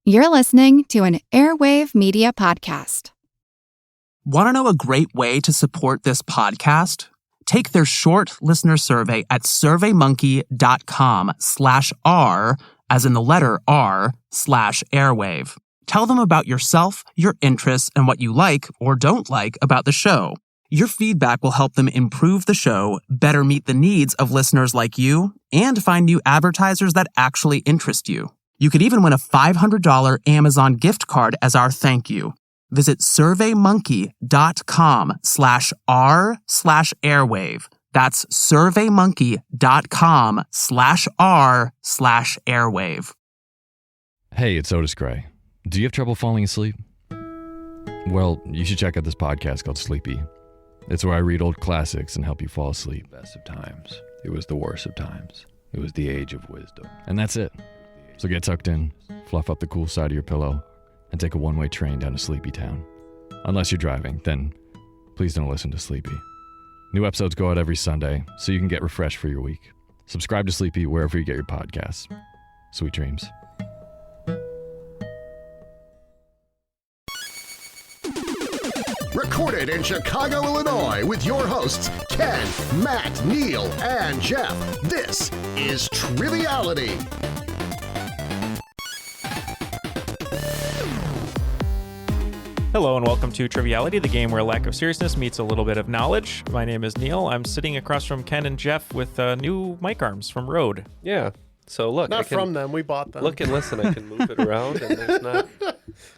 You're listening to an Airwave Media Podcast. Want to know a great way to support this podcast? Take their short listener survey at surveymonkey.com/R, as in the letter R/airwave. Tell them about yourself, your interests, and what you like or don't like about the show. Your feedback will help them improve the show, better meet the needs of listeners like you, and find new advertisers that actually interest you. You could even win a $500 Amazon gift card as our thank you. Visit surveymonkey.com/R/airwave. That's surveymonkey.com/R/airwave. Hey, it's Otis Gray. Do you have trouble falling asleep? Well, you should check out this podcast called Sleepy. It's where I read old classics and help you fall asleep. Best of times. It was the worst of times. It was the age of wisdom. And that's it. So get tucked in, fluff up the cool side of your pillow, and take a one-way train down to Sleepy Town. Unless you're driving, then please don't listen to Sleepy. New episodes go out every Sunday, so you can get refreshed for your week. Subscribe to Sleepy wherever you get your podcasts. Sweet dreams. Recorded in Chicago, Illinois, with your hosts, Ken, Matt, Neil, and Jeff. This is Triviality. Hello and welcome to Triviality, the game where a lack of seriousness meets a little bit of knowledge. My name is Neil. I'm sitting across from Ken and Jeff with new mic arms from Rode. Yeah. So look, not from them. We bought them. Look and listen. I can move it around, and there's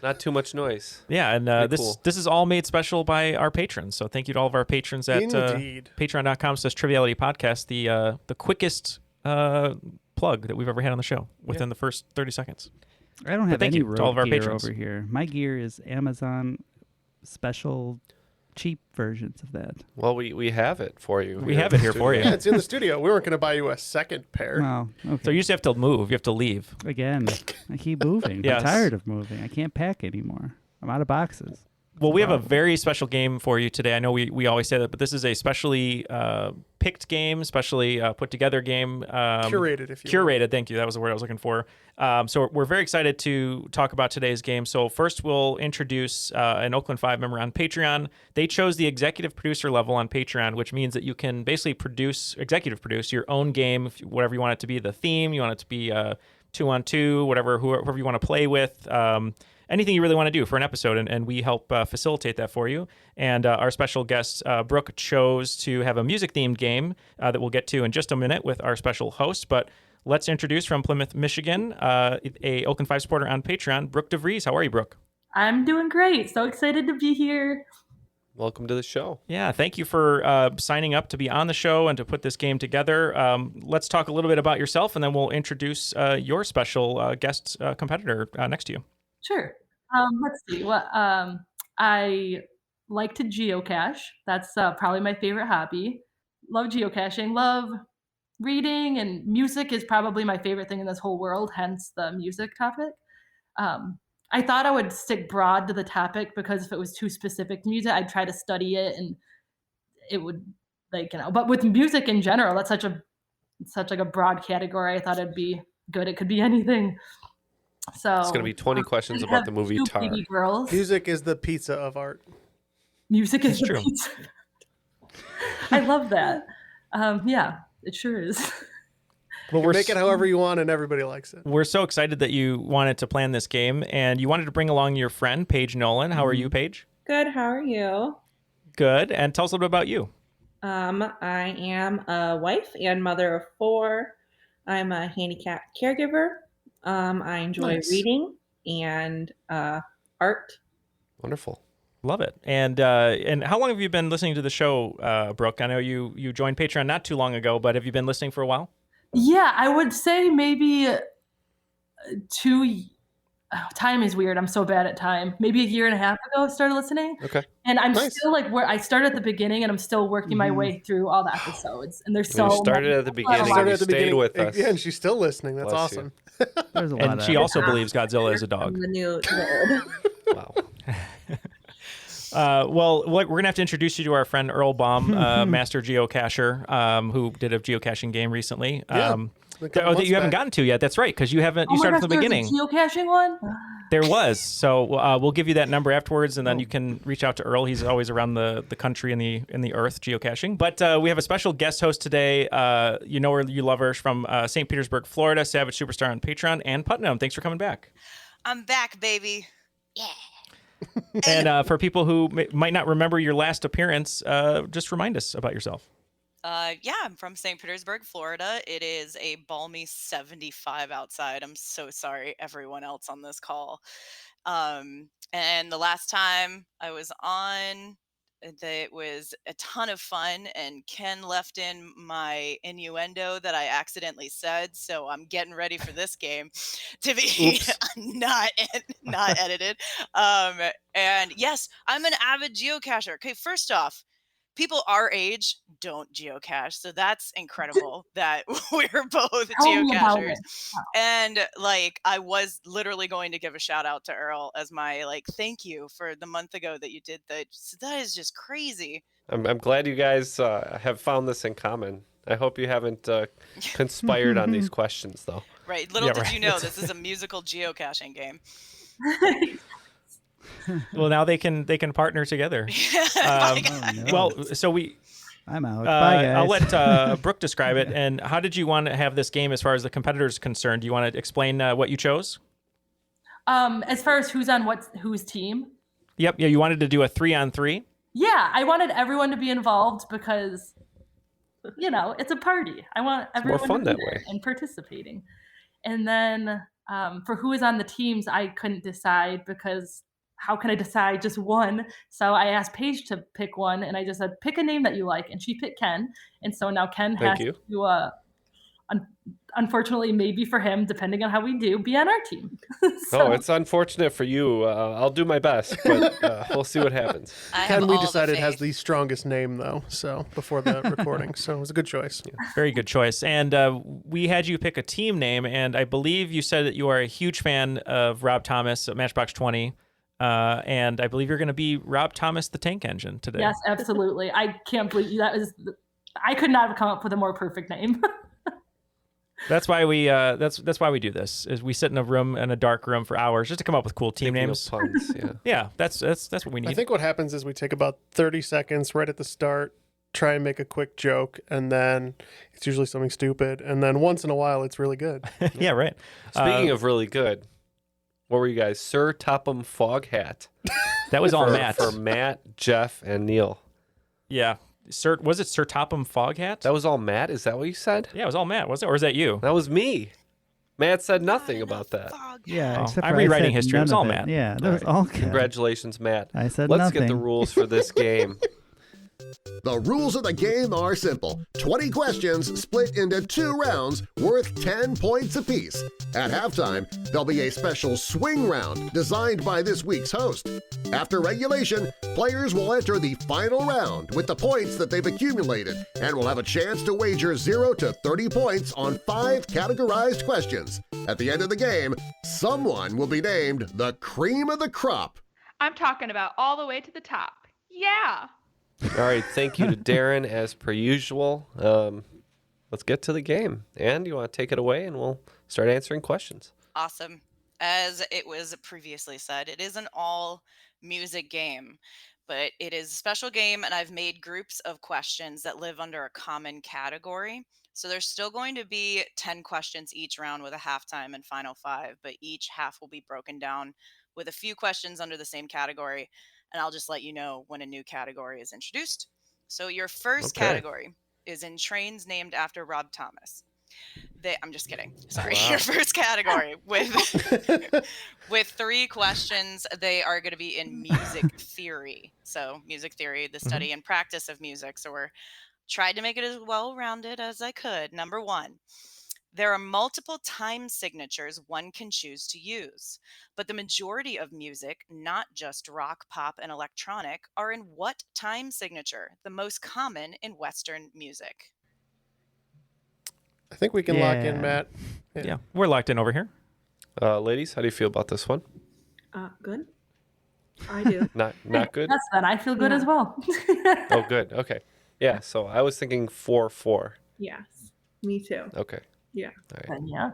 not too much noise. Yeah, and this is all made special by our patrons. So thank you to all of our patrons at patreon.com/Triviality Podcast. The quickest plug that we've ever had on the show within the first 30 seconds. I don't have any Rode to all of our gear patrons over here. My gear is Amazon special cheap versions of that. Well, we have it for you. We have it here for you. Yeah, it's in the studio. We weren't going to buy you a second pair. Oh, okay. So you just have to move. You have to leave. Again, I keep moving. Yes. I'm tired of moving. I can't pack anymore. I'm out of boxes. Well, we have a very special game for you today. I know we always say that, but this is a specially picked game, specially put together game. Curated, if you Curated, will. thank you. That was the word I was looking for. So we're very excited to talk about today's game. So first we'll introduce an Oakland 5 member on Patreon. They chose the executive producer level on Patreon, which means that you can basically executive produce your own game, whatever you want it to be, the theme, you want it to be 2-on-2, whoever you want to play with. Anything you really want to do for an episode, and we help facilitate that for you. And our special guest, Brooke, chose to have a music-themed game that we'll get to in just a minute with our special host. But let's introduce from Plymouth, Michigan, a Oakland 5 supporter on Patreon, Brooke DeVries. How are you, Brooke? I'm doing great. So excited to be here. Welcome to the show. Yeah, thank you for signing up to be on the show and to put this game together. Let's talk a little bit about yourself, and then we'll introduce your special guest competitor next to you. Sure. Let's see. I like to geocache. That's probably my favorite hobby. Love geocaching. Love reading, and music is probably my favorite thing in this whole world, hence the music topic. I thought I would stick broad to the topic because if it was too specific to music, I'd try to study it and it would but with music in general, that's such a broad category. I thought it'd be good. It could be anything. So it's going to be 20 questions about the movie Tar. Girls. Music is the pizza of art. Music is true. Pizza. I love that. Yeah, it sure is. Well, you make it however you want, and everybody likes it. We're so excited that you wanted to plan this game, and you wanted to bring along your friend, Paige Nolan. How are you, Paige? Good. How are you? Good. And tell us a little bit about you. I am a wife and mother of 4. I'm a handicapped caregiver. I enjoy reading and art. Wonderful. Love it. And how long have you been listening to the show, Brooke? I know you joined Patreon not too long ago, but have you been listening for a while? Yeah, I would say maybe 2. Time is weird. I'm so bad at time. Maybe a year and a half ago I started listening. Okay. And I'm still where I started at the beginning, and I'm still working my way through all the episodes. And there's You started at the beginning and you stayed with us. Yeah, and she's still listening. That's Bless awesome. There's a lot And she also believes Godzilla is a dog. The new Wow. Well, we're going to have to introduce you to our friend Earl Baum, master geocacher, who did a geocaching game recently. That you haven't gotten to yet. That's right, because you haven't. You started from the beginning. Geocaching one. There was. So we'll give you that number afterwards, and then you can reach out to Earl. He's always around the country and the earth geocaching. But we have a special guest host today. You know her, you love her, from St. Petersburg, Florida, Savage Superstar on Patreon, Ann Putnam. Thanks for coming back. I'm back, baby. Yeah. And for people who might not remember your last appearance, just remind us about yourself. Yeah, I'm from St. Petersburg, Florida. It is a balmy 75 outside. I'm so sorry, everyone else on this call. And the last time I was on, it was a ton of fun, and Ken left in my innuendo that I accidentally said, so I'm getting ready for this game to be not edited. And yes, I'm an avid geocacher. Okay, first off, people our age don't geocache, so that's incredible that we're both geocachers. And like, I was literally going to give a shout out to Earl as my thank you for the month ago that you did that. So that is just crazy. I'm glad you guys have found this in common. I hope you haven't conspired on these questions, though. Right. Little did you know, this is a musical geocaching game. Well, now they can partner together. Well, so I'm out. Bye, guys. I'll let Brooke describe it. And how did you want to have this game as far as the competitors are concerned? Do you want to explain what you chose? As far as who's on whose team? Yep. Yeah, you wanted to do a 3-on-3. Yeah, I wanted everyone to be involved because, it's a party. I want everyone more fun to be that way and participating. And then for who is on the teams, I couldn't decide because how can I decide just one? So I asked Paige to pick one, and I just said, pick a name that you like. And she picked Ken. And so now Ken has to, unfortunately, maybe for him, depending on how we do, be on our team. Oh, it's unfortunate for you. I'll do my best, but we'll see what happens. Ken, we decided, has the strongest name, though, so before the recording. So it was a good choice. Yeah. Very good choice. And we had you pick a team name, and I believe you said that you are a huge fan of Rob Thomas at Matchbox 20. And I believe you're going to be Rob Thomas the Tank Engine today. Yes, absolutely. I can't believe I could not have come up with a more perfect name. That's why we that's why we do this. Is we sit in a dark room for hours just to come up with cool team names. Puns, yeah. Yeah, that's what we need. I think what happens is we take about 30 seconds right at the start, try and make a quick joke, and then it's usually something stupid, and then once in a while it's really good. Yeah, right. Speaking of really good, what were you guys? Sir Topham Fog Hat. That was all Matt. For Matt, Jeff, and Neil. Yeah. Was it Sir Topham Fog Hat? That was all Matt? Is that what you said? Yeah, it was all Matt, was it? Or is that you? That was me. Matt said nothing about that. Yeah, except I'm for rewriting I said history. It was none all of Matt. Yeah, that was all Ken. Congratulations, Matt. I said Let's nothing. get the rules for this game. The rules of the game are simple. 20 questions split into 2 rounds worth 10 points apiece. At halftime, there'll be a special swing round designed by this week's host. After regulation, players will enter the final round with the points that they've accumulated and will have a chance to wager 0 to 30 points on 5 categorized questions. At the end of the game, someone will be named the cream of the crop. I'm talking about all the way to the top. Yeah! All right, thank you to Darren as per usual. Let's get to the game. And you want to take it away and we'll start answering questions. Awesome. As it was previously said, it is an all music game, but it is a special game, and I've made groups of questions that live under a common category. So there's still going to be 10 questions each round with a halftime and final 5, but each half will be broken down with a few questions under the same category, and I'll just let you know when a new category is introduced. So your first category is in trains named after Rob Thomas. I'm just kidding. Sorry. Wow. Your first category with 3 questions. They are going to be in music theory. So music theory, the study and practice of music. So we're tried to make it as well-rounded as I could. Number 1, there are multiple time signatures one can choose to use, but the majority of music, not just rock, pop, and electronic, are in what time signature? The most common in Western music. I think we can lock in, Matt. Yeah, we're locked in over here. Ladies, how do you feel about this one? Good. I do. Not good? That's fun. I feel good as well. Oh, good. Okay. Yeah, so I was thinking 4-4. Yes, me too. Okay. Yeah. All right. Yeah,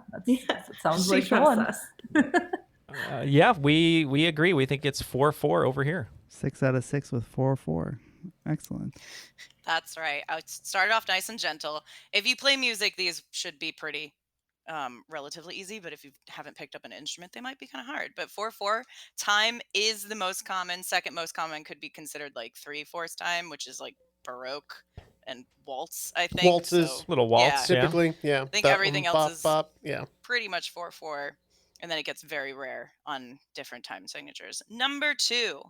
that sounds like the one. Yeah, we agree. We think it's 4-4 over here. 6 out of 6 with 4-4. Excellent. That's right. I started off nice and gentle. If you play music, these should be pretty relatively easy, but if you haven't picked up an instrument, they might be kind of hard. But 4/4 time is the most common. Second most common could be considered like 3/4 time, which is like Baroque and waltz, I think. Waltzes, So, little waltz, yeah. typically, yeah. I think that everything else bop, is bop, yeah. pretty much 4/4, and then it gets very rare on different time signatures. Number 2,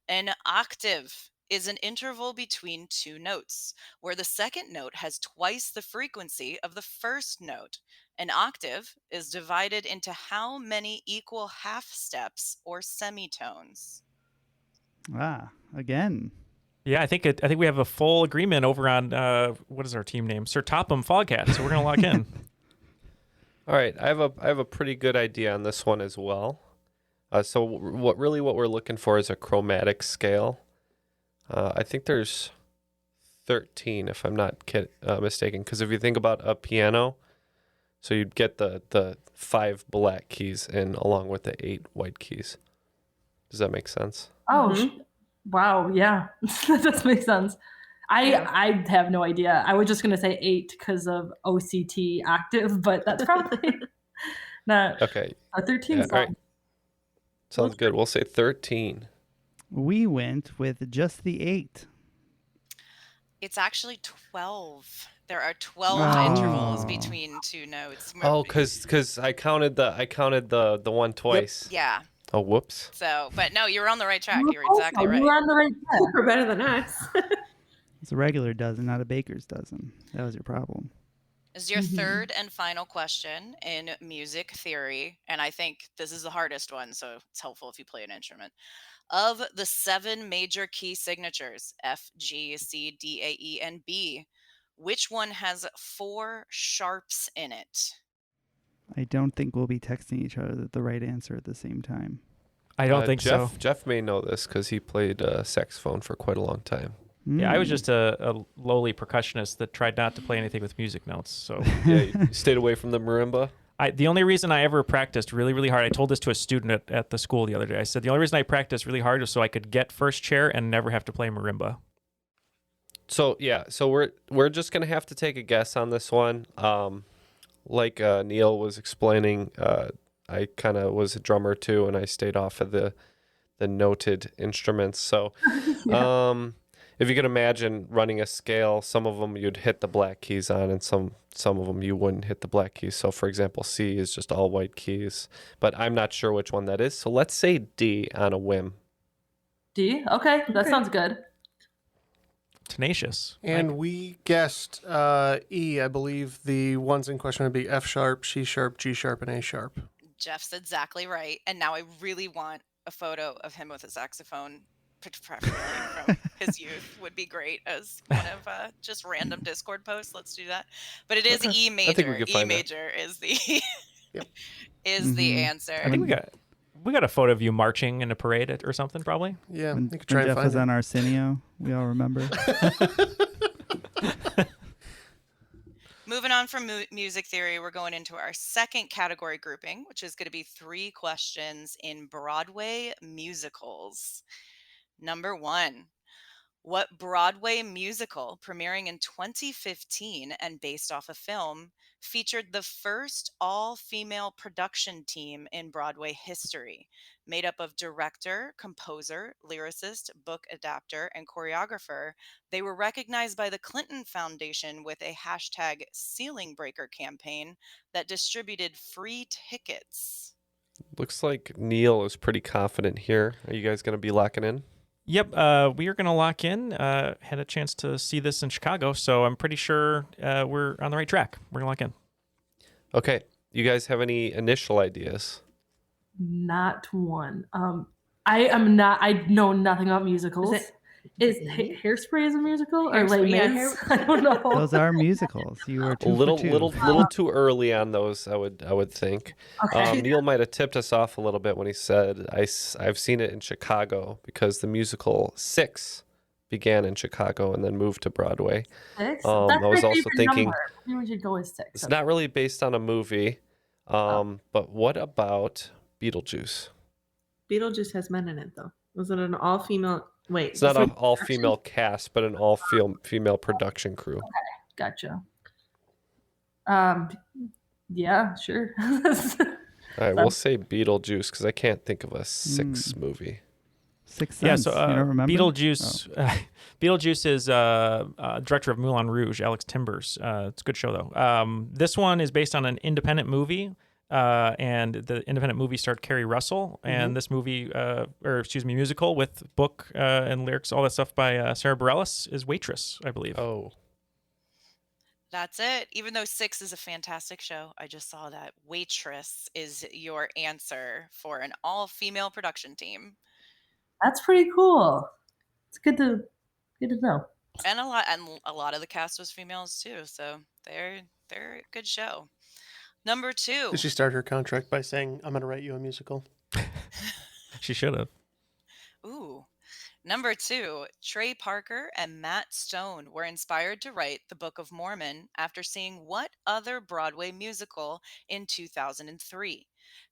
an octave is an interval between two notes, where the second note has twice the frequency of the first note. An octave is divided into how many equal half steps or semitones? Again. Yeah, I think we have a full agreement over on what is our team name? Sir Topham Foghat. So we're gonna lock in. All right, I have a pretty good idea on this one as well. So what we're looking for is a chromatic scale. I think there's 13, if I'm not mistaken, because if you think about a piano, so you'd get the 5 black keys in along with the 8 white keys. Does that make sense? Oh, wow. Yeah, that does make sense. I have no idea. I was just going to say 8 because of OCT octave, but that's probably not. Okay. 13 Yeah, all right. Sounds good. We'll say 13. We went with just the 8. It's actually 12. There are 12 intervals between two notes. Oh, because I counted the one twice. Yeah. Oh, whoops. So, but no, you're on the right track. You're exactly right. You were on the right track. We're better than us. It's a regular dozen, not a baker's dozen. That was your problem. This is your third and final question in music theory, and I think this is the hardest one, so it's helpful if you play an instrument. Of the 7 major key signatures, F, G, C, D, A, E, and B, which one has 4 sharps in it? I don't think we'll be texting each other the right answer at the same time. I don't think so. Jeff may know this because he played saxophone for quite a long time. Yeah, I was just a lowly percussionist that tried not to play anything with music notes. So yeah, you stayed away from the marimba. The only reason I ever practiced really, really hard, I told this to a student at the school the other day. I said the only reason I practiced really hard was so I could get first chair and never have to play marimba. So yeah, so we're just gonna have to take a guess on this one. Like Neil was explaining, I kind of was a drummer too, and I stayed off of the noted instruments. So, if you can imagine running a scale, some of them you'd hit the black keys on, and some of them you wouldn't hit the black keys. So, for example, C is just all white keys, but I'm not sure which one that is. So let's say D on a whim. D? Okay, that sounds good. Tenacious. And we guessed E. I believe the ones in question would be F sharp, C sharp, G sharp, and A sharp. Jeff's exactly right. And now I really want a photo of him with a saxophone, preferably from his youth, would be great as one of just random Discord posts. Let's do that. But it is E major. I think we could find E major is the is the answer. I think we got a photo of you marching in a parade or something, probably. Yeah, When, you could try when and Jeff find was it. on Arsenio, we all remember. Moving on from music theory, we're going into our second category grouping, which is going to be 3 questions in Broadway musicals. Number 1. What Broadway musical, premiering in 2015 and based off a film, featured the first all-female production team in Broadway history, made up of director, composer, lyricist, book adapter, and choreographer? They were recognized by the Clinton Foundation with a hashtag Ceiling Breaker campaign that distributed free tickets. Looks like Neil is pretty confident here. Are you guys going to be locking in? Yep, we are going to lock in. Had a chance to see this in Chicago, so I'm pretty sure we're on the right track. We're going to lock in. Okay. You guys have any initial ideas? Not one. I know nothing about musicals. Is Hairspray is a musical or Les Mis? I don't know. Those are musicals. You were A 2 little, for 2. little too early on those. I would think. Okay. Neil might have tipped us off a little bit when he said, "I've seen it in Chicago," because the musical 6 began in Chicago and then moved to Broadway. 6? I That's was my also favorite thinking number. Maybe we should go with 6. it's not really based on a movie, but what about Beetlejuice. Beetlejuice has men in it, though. Was it an all-female? Wait, It's not this an was all-female cast, but an all-female production crew. Gotcha. Yeah, sure. All right, we'll say Beetlejuice because I can't think of a sixth movie. Sixth Yeah, Sense. so You don't remember? Beetlejuice. Beetlejuice is director of Moulin Rouge, Alex Timbers. It's a good show though. This one is based on an independent movie, and the independent movie starred Kerry Russell. And this movie, musical with book and lyrics, all that stuff by Sarah Bareilles is Waitress, I believe. Oh, That's it. Even though 6 is a fantastic show, I just saw that Waitress is your answer for an all-female production team. That's pretty cool. It's good to know. And a lot of the cast was females too, so they're a good show. Number 2. Did she start her contract by saying, "I'm going to write you a musical"? She should have. Ooh. Number 2, Trey Parker and Matt Stone were inspired to write the Book of Mormon after seeing what other Broadway musical in 2003?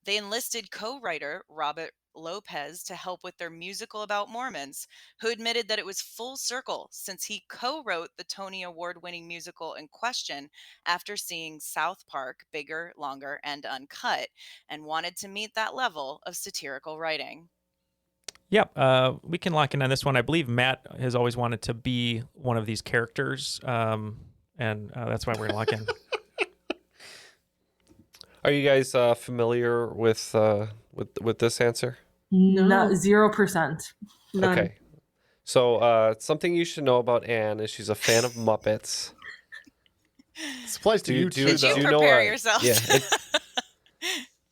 They enlisted co-writer Robert Lopez to help with their musical about Mormons, who admitted that it was full circle since he co-wrote the Tony Award-winning musical in question after seeing South Park, Bigger, Longer, and Uncut, and wanted to meet that level of satirical writing. Yep, we can lock in on this one. I believe Matt has always wanted to be one of these characters, and that's why we're going to lock in. are you guys familiar with this answer? No, 0%. none. Okay, so something you should know about Anne is she's a fan of Muppets. This applies to you too, Did you though. prepare yourself? Yeah.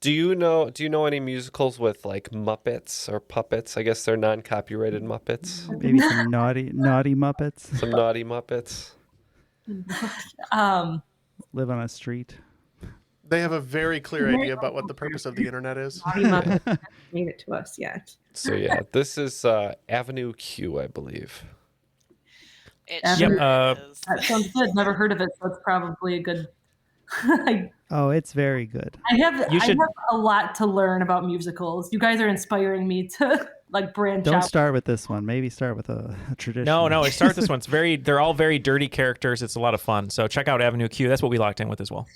Do you know any musicals with like Muppets or puppets? I guess they're non-copyrighted Muppets. Maybe some naughty Muppets Some naughty Muppets. live on a street. They have a very clear idea about what the purpose of the internet is. Naughty Muppets haven't made it to us yet. So yeah, this is Avenue Q, I believe. It Yep, sure is. That sounds good. Never heard of it, so it's probably a good. Oh, it's very good. I have a lot to learn about musicals. You guys are inspiring me to like branch Don't out. start with this one. Maybe start with a tradition. No, start this one. They're all very dirty characters. It's a lot of fun. So check out Avenue Q. That's what we locked in with as well.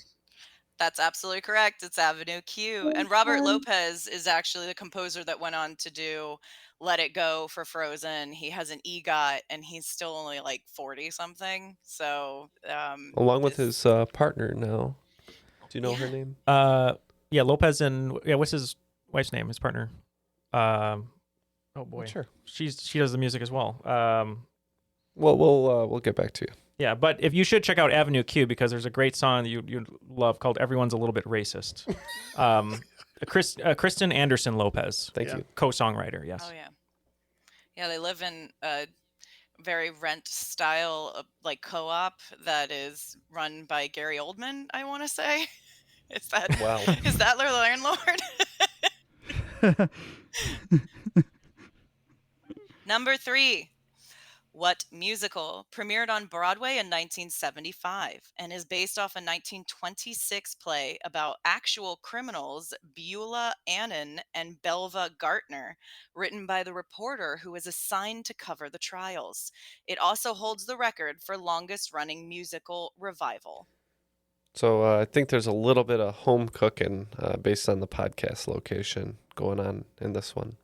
That's absolutely correct. It's Avenue Q. And Robert Lopez is actually the composer that went on to do Let It Go for Frozen. He has an EGOT, and he's still only like 40 something. So Along with his partner now. Do you know her name? Yeah, Lopez and what's his wife's name? His partner. Oh boy, Sure. She does the music as well. Well, we'll get back to you. Yeah, but if you should check out Avenue Q because there's a great song that you'd love called "Everyone's a Little Bit Racist." Kristen Anderson Lopez, Thank you, co-songwriter. Yes. Oh yeah, yeah. They live in a very rent style like co-op that is run by Gary Oldman. I want to say, is that their landlord? Number 3. What musical premiered on Broadway in 1975 and is based off a 1926 play about actual criminals Beulah Annan and Belva Gartner, written by the reporter who was assigned to cover the trials? It also holds the record for longest running musical revival. So I think there's a little bit of home cooking based on the podcast location going on in this one.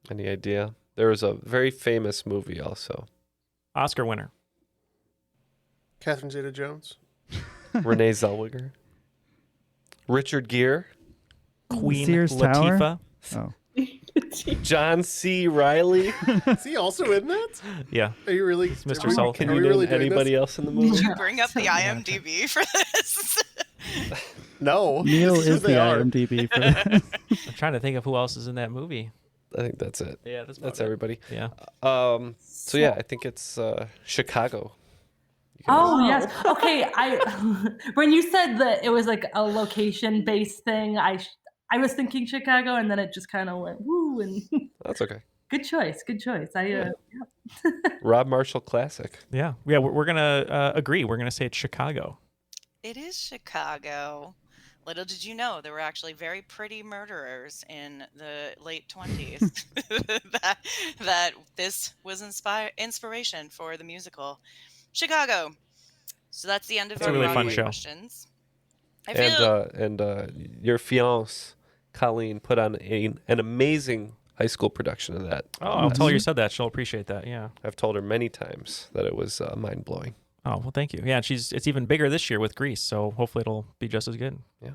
Any idea? There was a very famous movie also. Oscar winner. Catherine Zeta-Jones. Renee Zellweger. Richard Gere. Queen Sears Latifah. Tower? John C. Reilly. Is he also in that? Yeah. Are you really? Mr. Sullivan. Can Are you we name really doing anybody this? else in the movie? Did you bring up the IMDb for this? No. Neil This who is the they are. IMDb for that. I'm trying to think of who else is in that movie. I think that's it. Yeah, that's everybody. Yeah. So yeah, I think it's Chicago. Oh yes. Okay. When you said that it was like a location based thing, I was thinking Chicago, and then it just kind of went woo. And That's okay. Good choice. Rob Marshall classic. Yeah. We're gonna agree. We're gonna say it's Chicago. It is Chicago. Little did you know there were actually very pretty murderers in the late 20s. that this was inspiration for the musical Chicago. So that's the end of It's our a really fun Broadway show. questions. I feel And your fiance Colleen put on an amazing high school production of that. Oh, I'll tell her you said that. She'll appreciate that. Yeah. I've told her many times that it was mind blowing. Oh, well, thank you. Yeah, it's even bigger this year with Grease, so hopefully it'll be just as good. Yeah.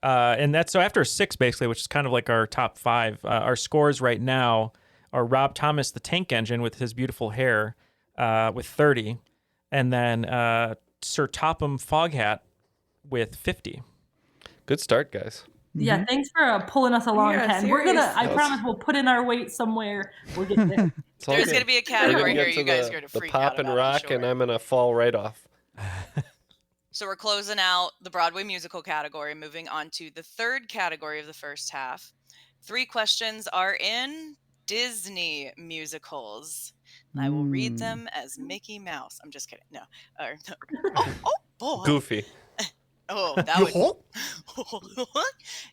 And that's so after 6, basically, which is kind of like our top 5. Our scores right now are Rob Thomas, the Tank Engine, with his beautiful hair, with 30, and then Sir Topham Foghat with 50. Good start, guys. Yeah, thanks for pulling us along, Yeah, Ken. We're gonna. I serious. promise we'll put in our weight somewhere. We'll get there. there's going to be a category here you guys are going to the freak pop out and about, I'm rock, sure. and I'm gonna fall right off. So we're closing out the Broadway musical category, moving on to the third category of the first half. 3 questions are in Disney musicals. And I will read them as Mickey Mouse. I'm just kidding. No. Oh, boy. Goofy. Oh, that would.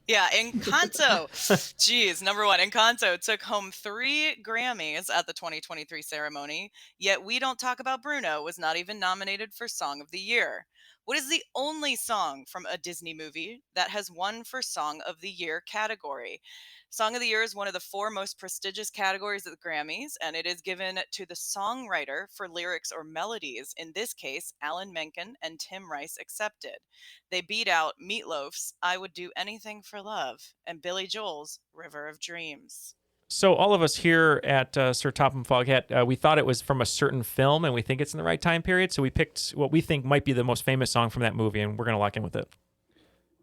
Yeah, Encanto. Jeez, number 1, Encanto took home 3 Grammys at the 2023 ceremony, yet We Don't Talk About Bruno was not even nominated for Song of the Year. What is the only song from a Disney movie that has won for Song of the Year category? Song of the Year is one of the 4 most prestigious categories of the Grammys, and it is given to the songwriter for lyrics or melodies. In this case, Alan Menken and Tim Rice accepted. They beat out Meatloaf's I Would Do Anything for Love and Billy Joel's River of Dreams. So all of us here at Sir Topham Foghat, we thought it was from a certain film, and we think it's in the right time period. So we picked what we think might be the most famous song from that movie, and we're going to lock in with it.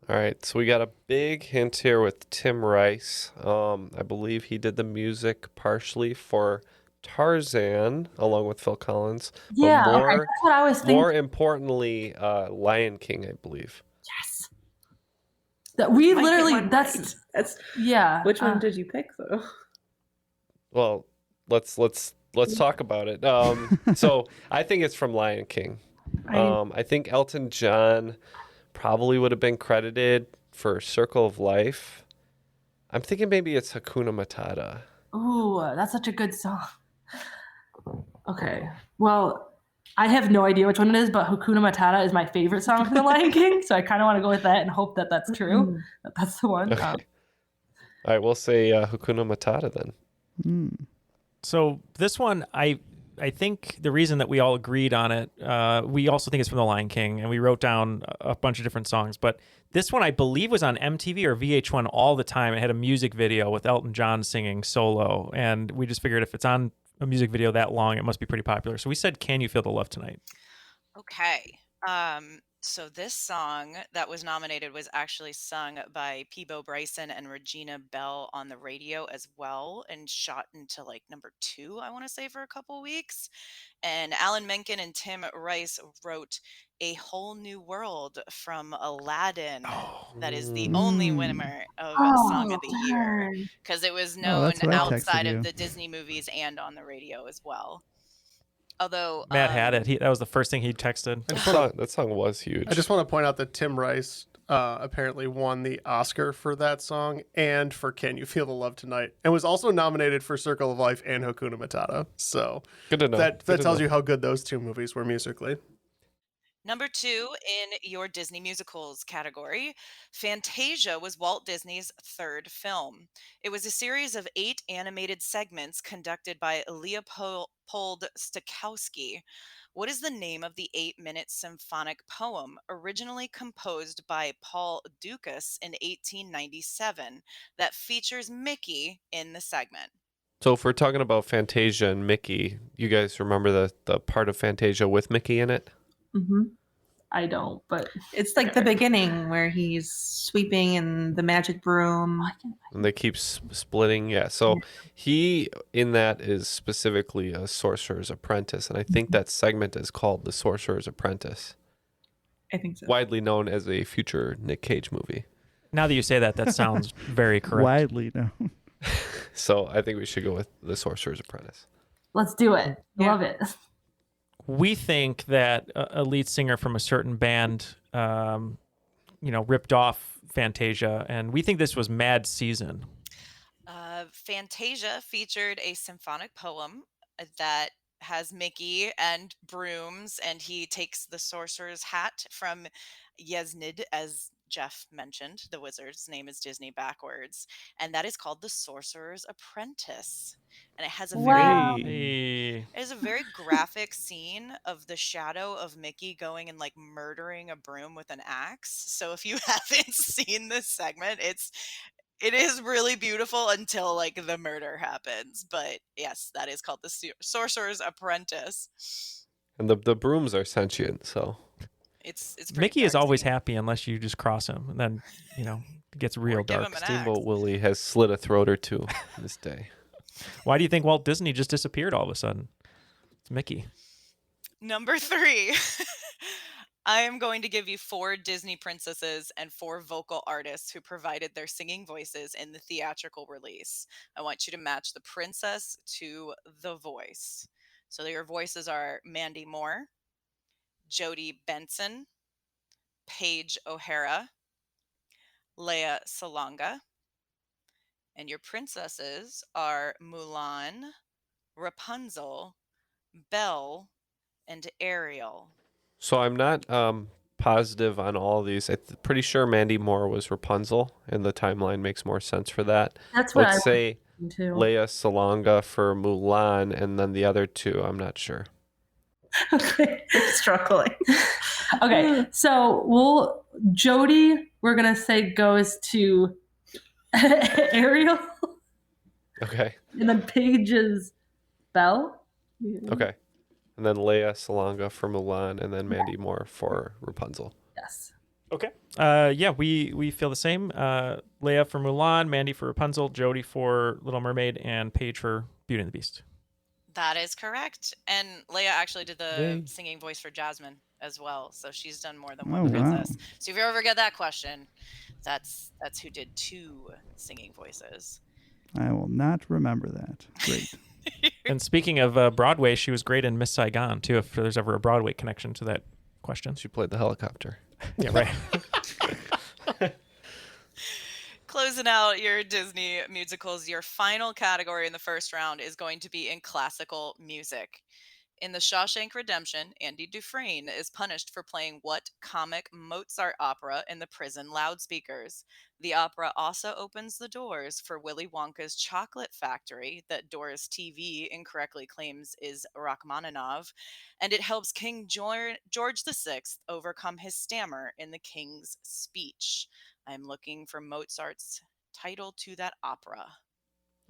All right, so we got a big hint here with Tim Rice. I believe he did the music partially for Tarzan, along with Phil Collins. Yeah, but okay, that's what I was thinking. More importantly, Lion King, I believe. Yes. That we Might get literally. one That's right. That's yeah. Which one did you pick though? Well, let's talk about it. So I think it's from Lion King. I think Elton John probably would have been credited for Circle of Life. I'm thinking maybe it's Hakuna Matata. Ooh, that's such a good song. Okay. Well, I have no idea which one it is, but Hakuna Matata is my favorite song from The Lion King, so I kind of want to go with that and hope that that's true. That that's the one. Okay. All right, we'll say Hakuna Matata then. So this one, I think the reason that we all agreed on it, we also think it's from The Lion King, and we wrote down a bunch of different songs. But this one, I believe, was on MTV or VH1 all the time. It had a music video with Elton John singing solo, and we just figured if it's on a music video that long, it must be pretty popular. So we said, "Can You Feel the Love Tonight?" Okay. So this song that was nominated was actually sung by Peebo Bryson and Regina Bell on the radio as well, and shot into like number 2, I want to say, for a couple weeks. And Alan Menken and Tim Rice wrote A Whole New World from Aladdin. That is the only winner of Song of the Year, because it was known that's what I texted outside you. of the Disney movies and on the radio as well. Although Matt had it. That was the first thing he texted. That song was huge. I just want to point out that Tim Rice apparently won the Oscar for that song and for Can You Feel the Love Tonight, and was also nominated for Circle of Life and Hakuna Matata. So Good to know. that Good to tells know. you how good those 2 movies were musically. Number 2 in your Disney musicals category, Fantasia was Walt Disney's 3rd film. It was a series of 8 animated segments conducted by Leopold Stokowski. What is the name of the 8-minute symphonic poem originally composed by Paul Dukas in 1897 that features Mickey in the segment? So if we're talking about Fantasia and Mickey, you guys remember the part of Fantasia with Mickey in it? Mm-hmm. I don't, but It's like the beginning where he's sweeping in the magic broom. And they keep splitting. Yeah. So he in that is specifically a sorcerer's apprentice. And I think that segment is called The Sorcerer's Apprentice. I think so. Widely known as a future Nick Cage movie. Now that you say that, that sounds very correct. Widely known. So I think we should go with The Sorcerer's Apprentice. let's do it. Love it. We think that a lead singer from a certain band, ripped off Fantasia, and we think this was Mad Season. Fantasia featured a symphonic poem that has Mickey and brooms, and he takes the sorcerer's hat from Yesnid, as Jeff mentioned. The wizard's name is Disney backwards, and that is called The Sorcerer's Apprentice. And it has a Hey. it is a very graphic scene of the shadow of Mickey going and like murdering a broom with an axe. So if you haven't seen this segment, it is really beautiful until like the murder happens. But yes, that is called the Sorcerer's Apprentice. And the brooms are sentient, so It's Mickey is always happy unless you just cross him, and then it gets real give dark. him an Steamboat Willie has slit a throat or two this day. Why do you think Walt Disney just disappeared all of a sudden? It's Mickey. Number 3. I am going to give you 4 Disney princesses and 4 vocal artists who provided their singing voices in the theatrical release. I want you to match the princess to the voice. So your voices are Mandy Moore, Jodie Benson, Paige O'Hara, Lea Salonga, and your princesses are Mulan, Rapunzel, Belle, and Ariel. So I'm not positive on all of these. I'm pretty sure Mandy Moore was Rapunzel, and the timeline makes more sense for that. That's what Let's I say was thinking, too. Lea Salonga for Mulan, and then the other 2, I'm not sure. Okay, I'm struggling. Okay, so Jody, we're gonna say goes to Ariel, Okay. and then Paige is Belle. Okay. And then Lea Salonga for Mulan, and then Mandy Moore for Rapunzel. Yes. Okay. Yeah, we feel the same. Leia for Mulan, Mandy for Rapunzel, Jodie for Little Mermaid, and Paige for Beauty and the Beast. That is correct. And Leia actually did the Yay. singing voice for Jasmine as well. So she's done more than Oh, one wow. princess. So if you ever get that question, that's who did 2 singing voices. I will not remember that. Great. And speaking of Broadway, she was great in Miss Saigon, too, if there's ever a Broadway connection to that question. She played the helicopter. Yeah, right. Closing out your Disney musicals, your final category in the first round is going to be in classical music. In The Shawshank Redemption, Andy Dufresne is punished for playing what comic Mozart opera in the prison loudspeakers? The opera also opens the doors for Willy Wonka's chocolate factory that Doris TV incorrectly claims is Rachmaninoff, and it helps King George VI overcome his stammer in the King's Speech. I'm looking for Mozart's title to that opera.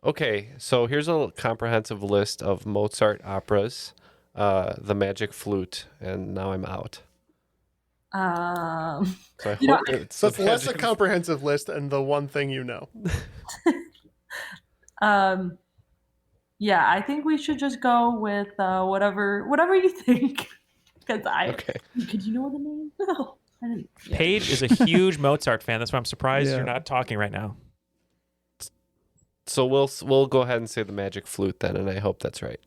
Okay, so here's a comprehensive list of Mozart operas. The Magic Flute, and now I'm out. So I hope it's So it's the less a Magic- comprehensive list and the one thing you know. Yeah, I think we should just go with whatever you think. Because Could you know the name? No, I didn't. Yeah. Paige is a huge Mozart fan. That's why I'm surprised Yeah. you're not talking right now. So we'll go ahead and say the Magic Flute then, and I hope that's right.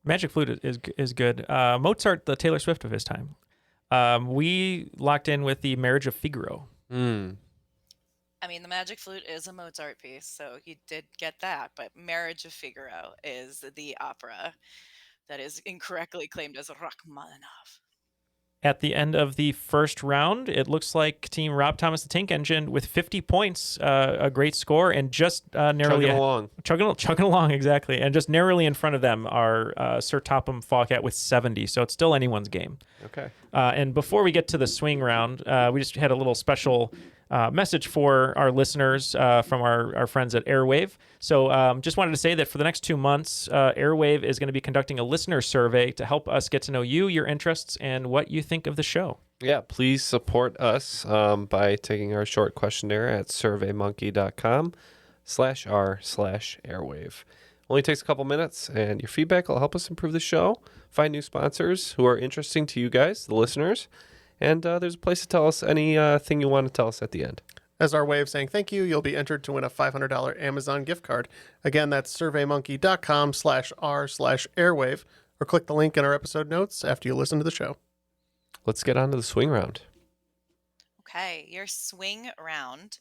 Magic Flute is good. Mozart, the Taylor Swift of his time. We locked in with the Marriage of Figaro. Hmm. I mean, the Magic Flute is a Mozart piece, so you did get that. But Marriage of Figaro is the opera that is incorrectly claimed as Rachmaninoff. At the end of the first round, it looks like Team Rob Thomas the Tank Engine with 50 points, a great score, and just narrowly chugging along exactly, and just narrowly in front of them are Sir Topham Fawcett with 70. So it's still anyone's game. Okay. And before we get to the swing round, we just had a little special message for our listeners from our friends at Airwave. So just wanted to say that for the next 2 months, Airwave is going to be conducting a listener survey to help us get to know you, your interests, and what you think of the show. Yeah, please support us by taking our short questionnaire at surveymonkey.com/r/airwave. Only takes a couple minutes, and your feedback will help us improve the show, find new sponsors who are interesting to you guys, the listeners, and there's a place to tell us anything you want to tell us at the end. As our way of saying thank you, you'll be entered to win a $500 Amazon gift card. Again, that's surveymonkey.com/r/airwave, or click the link in our episode notes after you listen to the show. Let's get on to the swing round. Okay, your swing round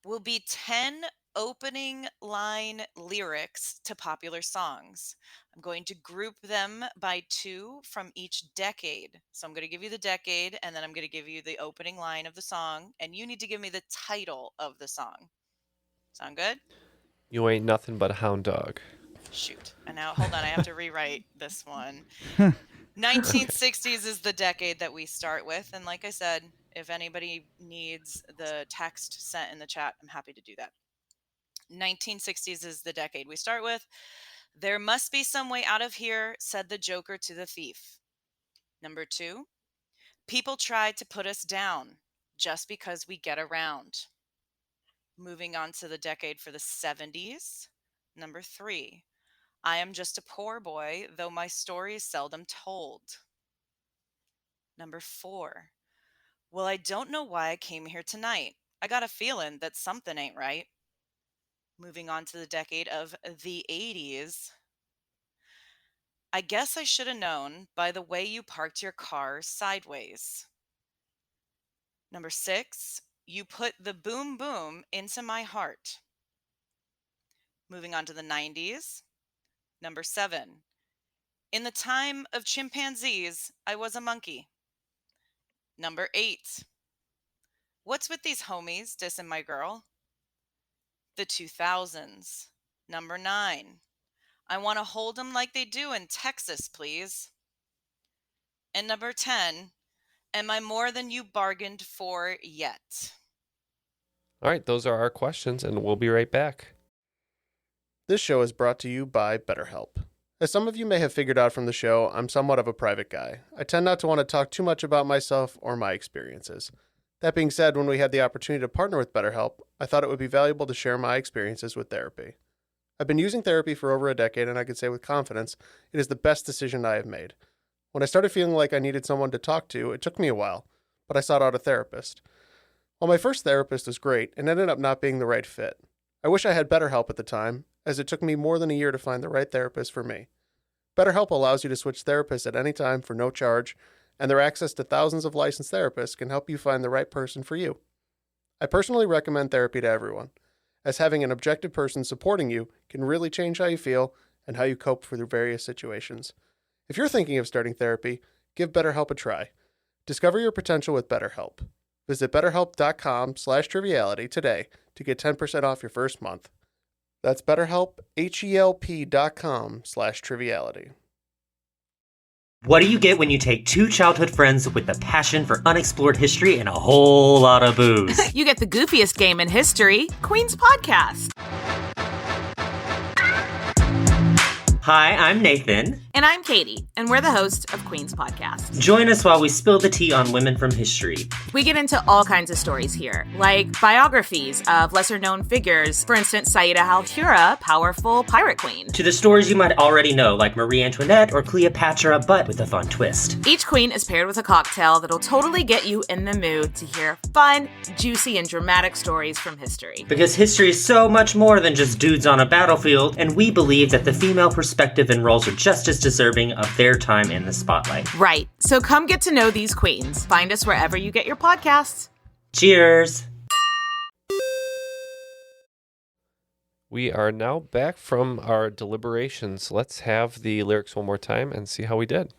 will be 10 opening line lyrics to popular songs. I'm going to group them by 2 from each decade. So I'm going to give you the decade and then I'm going to give you the opening line of the song, and you need to give me the title of the song. Sound good? You ain't nothing but a hound dog. Shoot. And now, hold on, I have to rewrite this one. 1960s is the decade that we start with. And like I said, if anybody needs the text sent in the chat, I'm happy to do that. 1960s is the decade we start with. There must be some way out of here, said the Joker to the thief. Number 2, people try to put us down just because we get around. Moving on to the decade for the 70s. Number 3, I am just a poor boy, though my story is seldom told. Number 4, well, I don't know why I came here tonight. I got a feeling that something ain't right. Moving on to the decade of the 80s. I guess I should have known by the way you parked your car sideways. Number 6, you put the boom boom into my heart. Moving on to the 90s. Number 7, in the time of chimpanzees, I was a monkey. Number 8, what's with these homies dissing my girl? The 2000s. Number 9, I want to hold them like they do in Texas, please. And number 10, am I more than you bargained for yet? All right, those are our questions, and we'll be right back. This show is brought to you by BetterHelp. As some of you may have figured out from the show, I'm somewhat of a private guy. I tend not to want to talk too much about myself or my experiences. That being said, when we had the opportunity to partner with BetterHelp, I thought it would be valuable to share my experiences with therapy. I've been using therapy for over a decade, and I can say with confidence, it is the best decision I have made. When I started feeling like I needed someone to talk to, it took me a while, but I sought out a therapist. While my first therapist was great, it ended up not being the right fit. I wish I had BetterHelp at the time, as it took me more than a year to find the right therapist for me. BetterHelp allows you to switch therapists at any time for no charge, and their access to thousands of licensed therapists can help you find the right person for you. I personally recommend therapy to everyone, as having an objective person supporting you can really change how you feel and how you cope through various situations. If you're thinking of starting therapy, give BetterHelp a try. Discover your potential with BetterHelp. Visit betterhelp.com/triviality today to get 10% off your first month. That's BetterHelp, HELP.com/triviality. What do you get when you take two childhood friends with a passion for unexplored history and a whole lot of booze? You get the goofiest game in history, Queen's Podcast. Hi, I'm Nathan. And I'm Katie, and we're the host of Queen's Podcast. Join us while we spill the tea on women from history. We get into all kinds of stories here, like biographies of lesser-known figures. For instance, Saida Al-Hura, powerful pirate queen. To the stories you might already know, like Marie Antoinette or Cleopatra, but with a fun twist. Each queen is paired with a cocktail that'll totally get you in the mood to hear fun, juicy, and dramatic stories from history. Because history is so much more than just dudes on a battlefield, and we believe that the female perspective and roles are just as deserving of their time in the spotlight. Right. So come get to know these queens. Find us wherever you get your podcasts. Cheers. We are now back from our deliberations. Let's have the lyrics one more time and see how we did.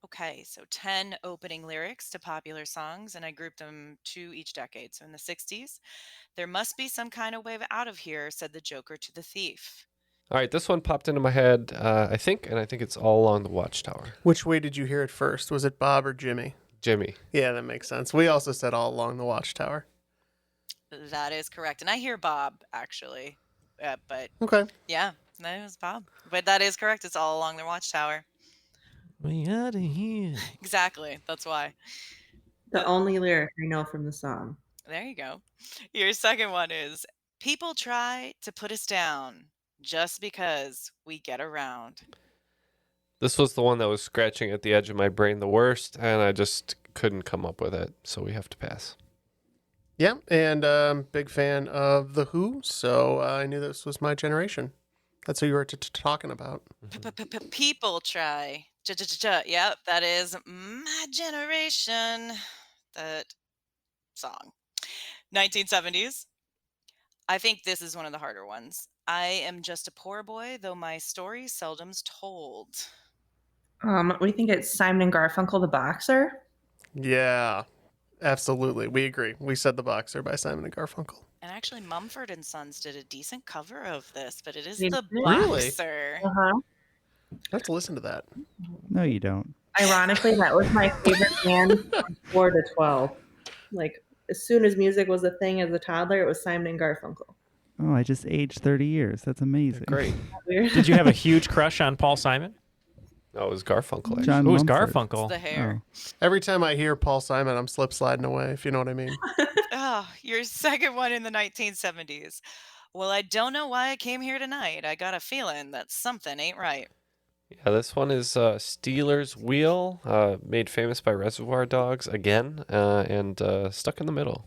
Okay, so 10 opening lyrics to popular songs, and I grouped them to each decade. So in the 60s, there must be some kind of way out of here, said the Joker to the thief. All right, this one popped into my head, I think it's All Along the Watchtower. Which way did you hear it first? Was it Bob or Jimmy? Jimmy. Yeah, that makes sense. We also said All Along the Watchtower. That is correct. And I hear Bob, actually. But okay. Yeah, that was Bob. But that is correct. It's All Along the Watchtower. We out of here. Exactly. That's why. The only lyric I know from the song. There you go. Your second one is, people try to put us down just because we get around. This was the one that was scratching at the edge of my brain the worst, and I just couldn't come up with it, so we have to pass. Yeah, and big fan of The Who, so I knew this was my generation. That's who you were talking about. People try. Yep, that is my generation. That song. 1970s. I think this is one of the harder ones. I am just a poor boy, though my story seldom's told. We think it's Simon and Garfunkel, The Boxer. Yeah, absolutely. We agree. We said The Boxer by Simon and Garfunkel. And actually, Mumford and Sons did a decent cover of this, but it is They The did? Boxer. Uh-huh. Let's listen to that. No, you don't. Ironically, that was my favorite band from 4 to 12. Like, as soon as music was a thing as a toddler, it was Simon and Garfunkel. Oh, I just aged 30 years. That's amazing. Great. Did you have a huge crush on Paul Simon? No, it was Garfunkel. Actually. John It was Mumford. Garfunkel. It's the hair. Every time I hear Paul Simon, I'm slip sliding away, if you know what I mean. Oh, your second one in the 1970s. Well, I don't know why I came here tonight. I got a feeling that something ain't right. Yeah, this one is Steelers Wheel, made famous by Reservoir Dogs again, and Stuck in the Middle.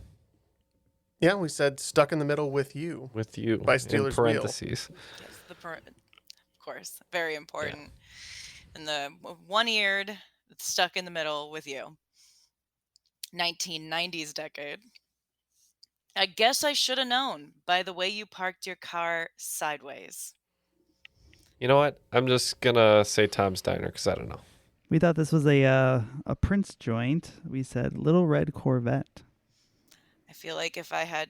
Yeah, we said Stuck in the Middle with You. With You. By in Steelers Wheel. parentheses. Yes, of course, very important. And the one-eared, stuck in the middle with you. 1990s decade. I guess I should have known by the way you parked your car sideways. You know what? I'm just gonna say Tom's Diner because I don't know. We thought this was a Prince joint. We said Little Red Corvette. I feel like if I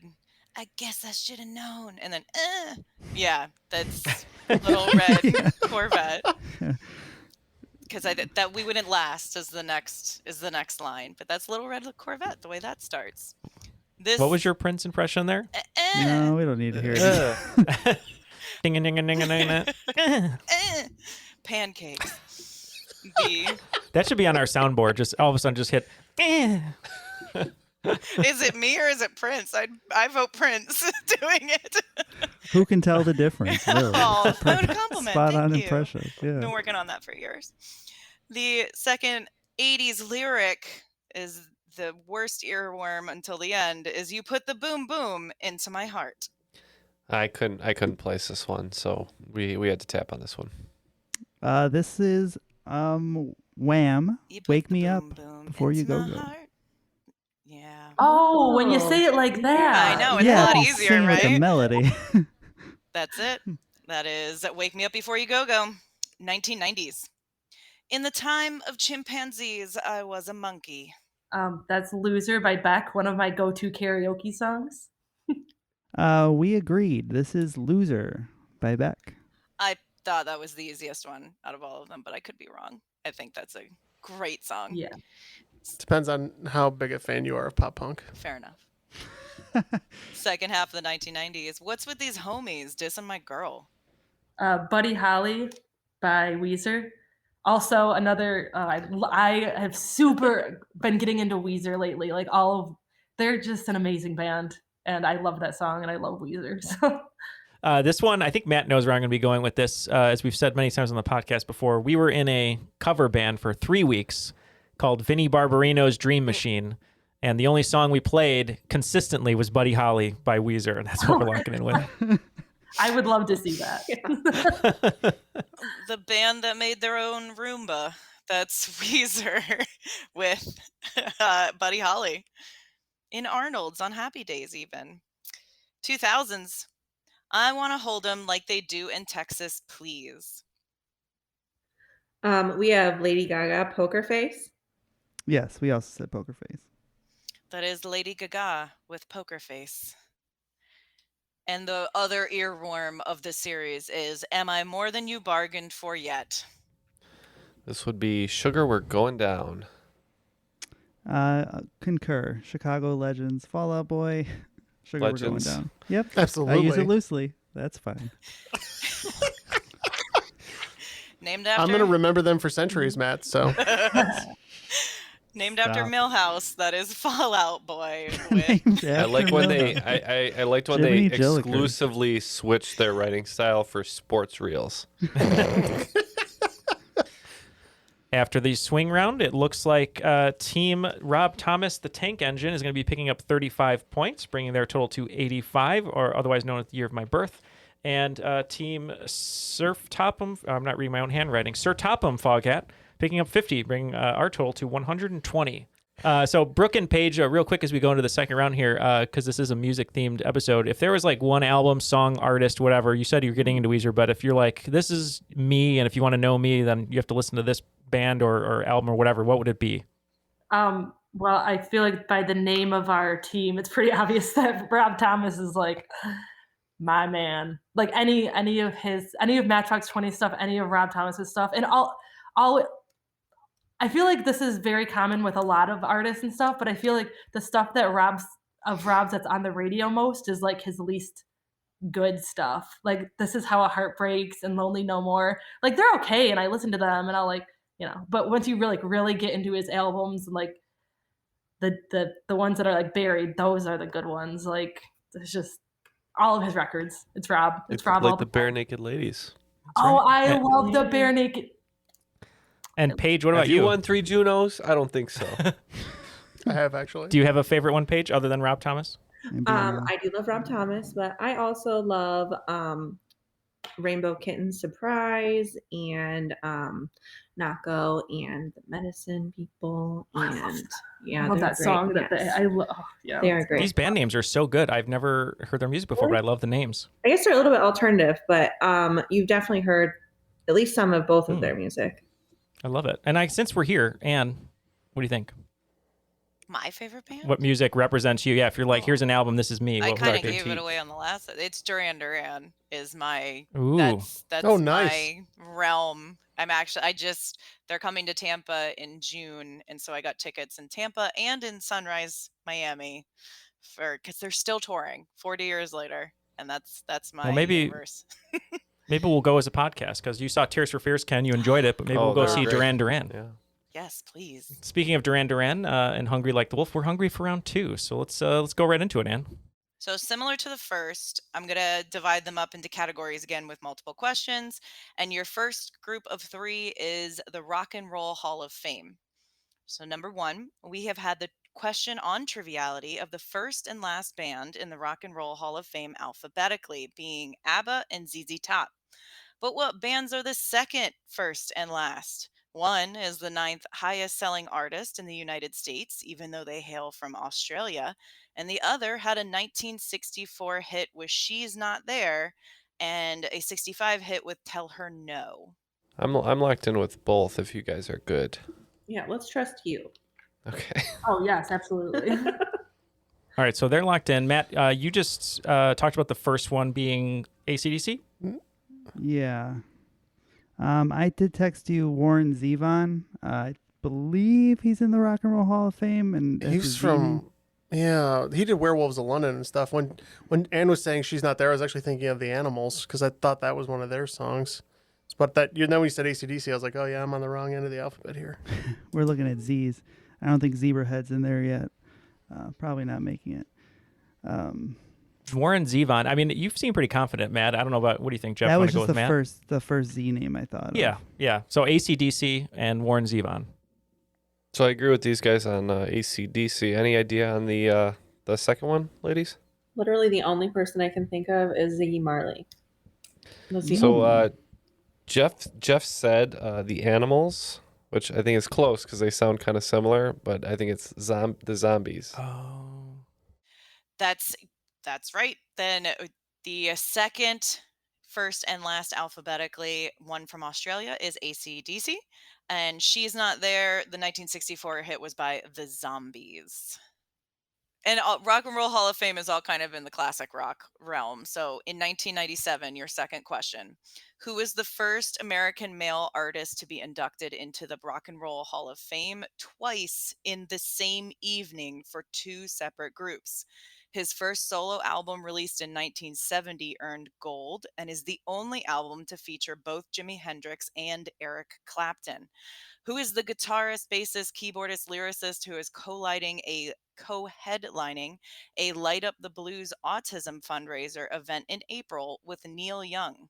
guess I should have known, and then, yeah, that's Little Red Corvette. Because that we wouldn't last is the next line, but that's Little Red Corvette. The way that starts. What was your Prince impression there? No, we don't need to hear it. Ding a ding a ding a ding a. Pancakes. That should be on our soundboard. Just all of a sudden, just hit. Is it me or is it Prince? I vote Prince doing it. Who can tell the difference? Really? Oh, what a compliment. Spot on Thank you. impression. Yeah. Been working on that for years. The second 80s lyric is the worst earworm until the end. Is you put the boom boom into my heart. I couldn't place this one, so we had to tap on this one. This is Wham! Wake Me Up Before You Go Go. Yeah. Oh, when you say it like that. I know, it's a lot if you easier, sing right? With a melody. That's it. That is Wake Me Up Before You Go Go. 1990s. In the time of chimpanzees, I was a monkey. That's Loser by Beck, one of my go-to karaoke songs. We agreed. This is Loser by Beck. I thought that was the easiest one out of all of them, but I could be wrong. I think that's a great song. Yeah. Depends on how big a fan you are of pop punk. Fair enough. Second half of the 1990s. What's with these homies dissing my girl? Buddy Holly by Weezer. Also, another, I have super been getting into Weezer lately. Like they're just an amazing band. And I love that song and I love Weezer. So. This one, I think Matt knows where I'm going to be going with this. As we've said many times on the podcast before, we were in a cover band for 3 weeks called Vinnie Barbarino's Dream Machine. And the only song we played consistently was Buddy Holly by Weezer. And that's what we're locking in with. I would love to see that. The band that made their own Roomba. That's Weezer with Buddy Holly. In Arnold's on Happy Days even. 2000s. I want to hold them like they do in Texas, please. We have Lady Gaga, Poker Face. Yes, we also said Poker Face. That is Lady Gaga with Poker Face. And the other earworm of the series is Am I More Than You Bargained For Yet? This would be Sugar We're Going Down. Concur. Chicago Legends, Fall Out Boy, Sugar We're Going Legends. Down. Yep. Absolutely. I use it loosely. That's fine. Named after I'm going to remember them for centuries, Matt, so. Named after Stop. Millhouse, that is Fall Out Boy. With I like when I liked when Jiminy they Jilliker. exclusively switched their writing style for sports reels. After the swing round, it looks like Team Rob Thomas, the Tank Engine, is going to be picking up 35 points, bringing their total to 85, or otherwise known as the year of my birth. And Team Surf Topham, I'm not reading my own handwriting, Sir Topham Foghat, picking up 50, bringing our total to 120. So Brooke and Paige, real quick as we go into the second round here, because this is a music-themed episode. If there was like one album, song, artist, whatever, you said you're getting into Weezer, but if you're like, this is me, and if you want to know me, then you have to listen to this band or album or whatever, what would it be? Well, I feel like by the name of our team, it's pretty obvious that Rob Thomas is like my man. Like any of Matchbox 20 stuff, any of Rob Thomas's stuff, and all. I feel like this is very common with a lot of artists and stuff, but I feel like the stuff that Rob's that's on the radio most is like his least good stuff. Like This Is How a Heart Breaks and Lonely No More. Like they're okay, and I listen to them, and I'll like, but once you really get into his albums and like the ones that are like buried, those are the good ones. Like it's just all of his records. It's Rob. It's Rob. Like the Bare Naked Ladies. I love the Bare Naked. And Paige, what about Have you won 3 Junos? I don't think so. I have actually. Do you have a favorite one, Paige, other than Rob Thomas? I do love Rob Thomas, but I also love Rainbow Kitten Surprise and Nako and the Medicine People. And I love that song. I love. Yeah, they are great. These band names are so good. I've never heard their music before, but I love the names. I guess they're a little bit alternative, but you've definitely heard at least some of both of their music. I love it. And since we're here, Anne, what do you think? My favorite band? What music represents you? Yeah, if you're like, here's an album, this is me. I What kind would of that gave be? it away on the last. It's Duran Duran is my. Ooh. That's Oh, nice. my realm. They're coming to Tampa in June, and so I got tickets in Tampa and in Sunrise, Miami, because they're still touring 40 years later, and that's my universe. Maybe we'll go as a podcast because you saw Tears for Fears, Ken. You enjoyed it, but maybe we'll go see great. Duran Duran. Yeah. Yes, please. Speaking of Duran Duran and Hungry Like the Wolf, we're hungry for round 2. So let's go right into it, Ann. So similar to the first, I'm going to divide them up into categories again with multiple questions. And your first group of 3 is the Rock and Roll Hall of Fame. So number 1, we have had the question on Triviality of the first and last band in the Rock and Roll Hall of Fame alphabetically, being ABBA and ZZ Top. But what bands are the second, first, and last? One is the 9th highest selling artist in the United States, even though they hail from Australia. And the other had a 1964 hit with She's Not There and a 65 hit with Tell Her No. I'm locked in with both if you guys are good. Yeah, let's trust you. Okay. Oh, yes, absolutely. All right, so they're locked in. Matt, you just talked about the first one being AC/DC? Yeah. I did text you Warren Zevon. I believe he's in the Rock and Roll Hall of Fame. And He's from, he did Werewolves of London and stuff. When Anne was saying She's Not There, I was actually thinking of the Animals because I thought that was one of their songs. But then when you said AC/DC, I was like, oh yeah, I'm on the wrong end of the alphabet here. We're looking at Z's. I don't think Zebrahead's in there yet. Probably not making it. Warren Zevon. I mean, you seem pretty confident, Matt. I don't know about, what do you think, Jeff? That Wanna was go just with the first Z name I thought Yeah, of. yeah. So AC/DC and Warren Zevon. So I agree with these guys on AC/DC. Any idea on the second one, ladies? Literally the only person I can think of is Ziggy Marley. So Jeff said the Animals, which I think is close because they sound kind of similar, but I think it's the Zombies. Oh. That's right. Then the second, first, and last alphabetically, one from Australia is AC/DC. And She's Not There. The 1964 hit was by the Zombies. And Rock and Roll Hall of Fame is all kind of in the classic rock realm. So in 1997, your second question, who was the first American male artist to be inducted into the Rock and Roll Hall of Fame twice in the same evening for 2 separate groups? His first solo album, released in 1970, earned gold and is the only album to feature both Jimi Hendrix and Eric Clapton. Who is the guitarist, bassist, keyboardist, lyricist who is co-headlining a Light Up the Blues autism fundraiser event in April with Neil Young?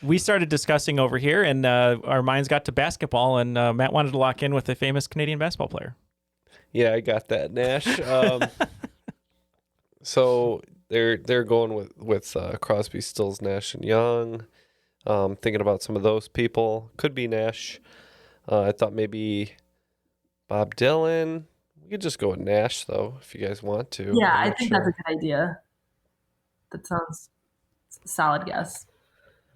We started discussing over here, and our minds got to basketball, and Matt wanted to lock in with a famous Canadian basketball player. Yeah, I got that, Nash. So they're going with Crosby, Stills, Nash, and Young. Thinking about some of those people. Could be Nash. I thought maybe Bob Dylan. We could just go with Nash, though, if you guys want to. Yeah, I'm I not think that's a good idea. That sounds a solid guess.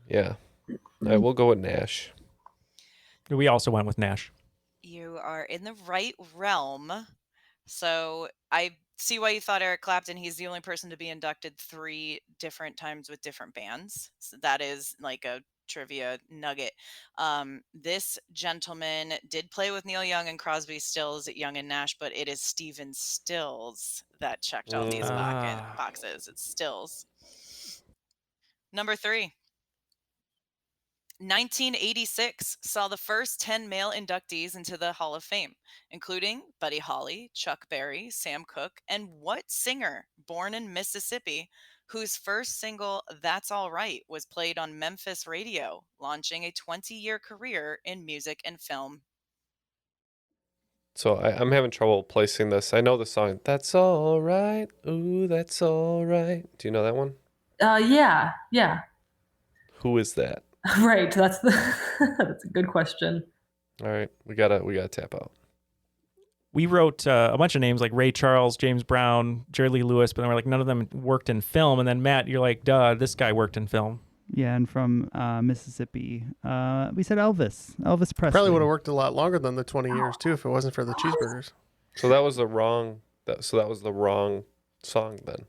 Yeah. All right, we'll go with Nash. We also went with Nash. You are in the right realm. So I see why you thought Eric Clapton. He's the only person to be inducted 3 different times with different bands. So that is like a trivia nugget. This gentleman did play with Neil Young and Crosby, Stills, Young and Nash, but it is Stephen Stills that checked all these boxes. It's Stills. Number 3. 1986 saw the first 10 male inductees into the Hall of Fame, including Buddy Holly, Chuck Berry, Sam Cooke, and what singer, born in Mississippi, whose first single, That's All Right, was played on Memphis radio, launching a 20-year career in music and film? So I'm having trouble placing this. I know the song, That's All Right. Ooh, that's all right. Do you know that one? Yeah. Who is that? Right. That's a good question. All right, we gotta tap out. We wrote a bunch of names like Ray Charles, James Brown, Jerry Lee Lewis, but then we're like, none of them worked in film. And then Matt, you're like, duh, this guy worked in film. Yeah, and from Mississippi, we said Elvis Presley. Probably would have worked a lot longer than the 20 years too if it wasn't for the cheeseburgers. So that was the wrong. That was the wrong song then.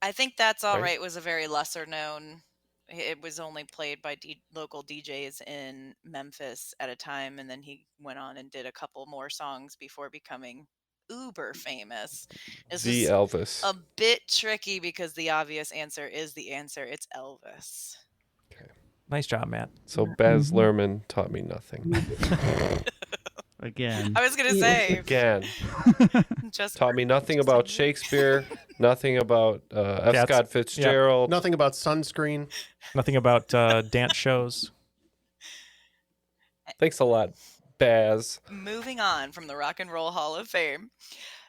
I think That's All Right. Right was a very lesser known. It was only played by local DJs in Memphis at a time, and then he went on and did a couple more songs before becoming uber famous. This The is Elvis. a bit tricky because the obvious answer is the answer. It's Elvis. Nice job, Matt. So Baz Luhrmann taught me nothing. Again. I was gonna say Again. Just Taught me nothing about Shakespeare, nothing about F. Cats. Scott Fitzgerald. Nothing about sunscreen. Nothing about dance shows. Thanks a lot, Baz. Moving on from the Rock and Roll Hall of Fame.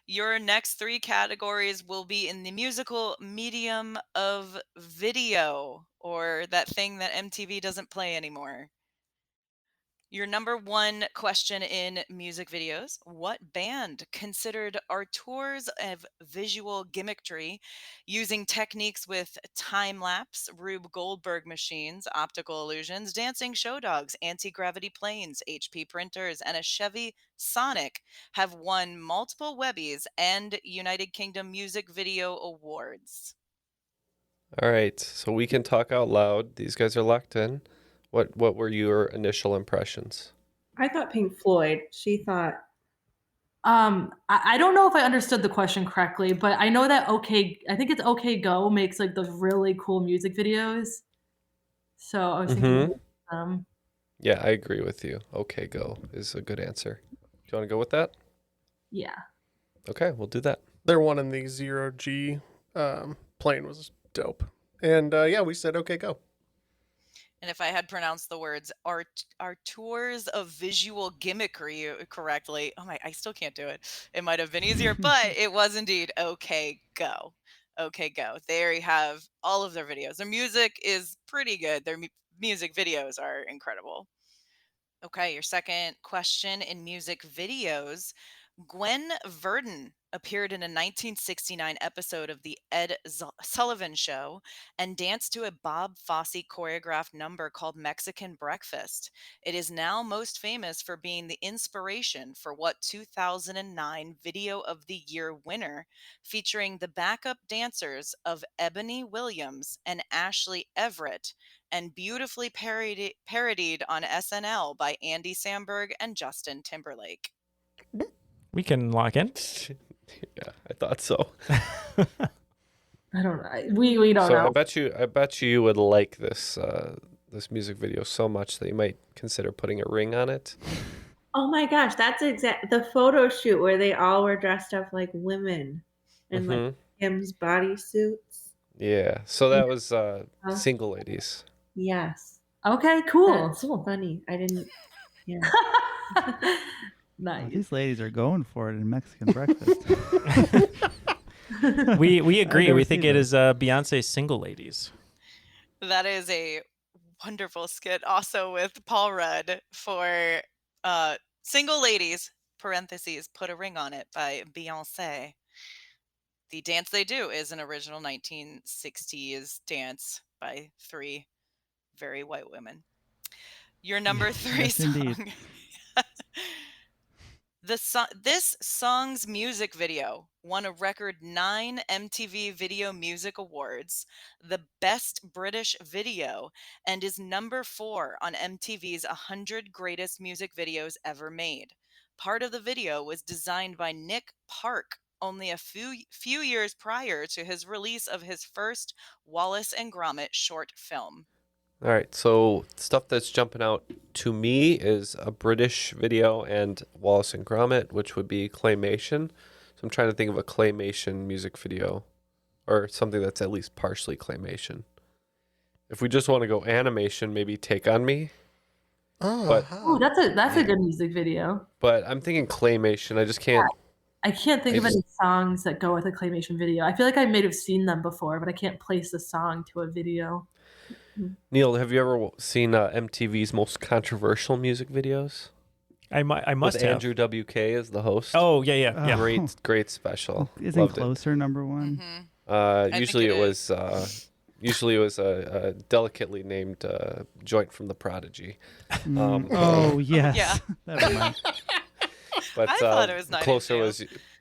Your next 3 categories will be in the musical medium of video, or that thing that MTV doesn't play anymore. Your number 1 question in music videos: what band considered auteurs of visual gimmickry, using techniques with time-lapse, Rube Goldberg machines, optical illusions, dancing show dogs, anti-gravity planes, HP printers, and a Chevy Sonic, have won multiple Webbies and United Kingdom Music Video Awards? All right, so we can talk out loud. These guys are locked in. What were your initial impressions? I thought Pink Floyd. She thought. I don't know if I understood the question correctly, but I know that I think it's OK Go makes like those really cool music videos. So I was thinking, Yeah, I agree with you. Okay, Go is a good answer. Do you want to go with that? yeah. Okay, we'll do that. Their one in the 0G plane was dope. And yeah, we said, okay, go. And if I had pronounced the words auteurs of visual gimmickry correctly, I still can't do it. It might have been easier, but it was indeed OK Go. OK Go. There you have all of their videos. Their music is pretty good. Their music videos are incredible. Okay, your second question in music videos. Gwen Verdon appeared in a 1969 episode of The Ed Sullivan Show and danced to a Bob Fosse choreographed number called Mexican Breakfast. It is now most famous for being the inspiration for what 2009 Video of the Year winner, featuring the backup dancers of Ebony Williams and Ashley Everett, and beautifully parodied on SNL by Andy Samberg and Justin Timberlake. We can lock in. Yeah, I thought so. I don't know. We don't So know. I bet you would like this this music video so much that you might consider putting a ring on it. Oh my gosh, that's the photo shoot where they all were dressed up like women in like Kim's bodysuits. Yeah. So that was Single Ladies. Yes. Okay, cool. That's funny. I didn't. Yeah. Nice. Oh, these ladies are going for it in Mexican breakfast. We agree. never We think seen it that. is Beyonce's Single Ladies. That is a wonderful skit, also with Paul Rudd, for Single Ladies. parentheses, Put a Ring on It by Beyonce. The dance they do is an original 1960s dance by 3 very white women. Your number 3 Yes, song. indeed. This song's music video won a record 9 MTV Video Music Awards, the Best British Video, and is number 4 on MTV's 100 Greatest Music Videos Ever Made. Part of the video was designed by Nick Park only a few years prior to his release of his first Wallace and Gromit short film. All right, so stuff that's jumping out to me is a British video and Wallace and Gromit, which would be claymation. So I'm trying to think of a claymation music video or something that's at least partially claymation. If we just want to go animation, maybe Take On Me. Oh, that's a good music video. But I'm thinking claymation. I just can't. I can't think of any songs that go with a claymation video. I feel like I may have seen them before, but I can't place the song to a video. Neil, have you ever seen MTV's most controversial music videos? I must With have. Andrew WK as the host. Oh, yeah. Great special. Isn't Loved Closer number one? Usually it was a delicately named joint from The Prodigy. Oh yes. Never mind. But I thought it was 9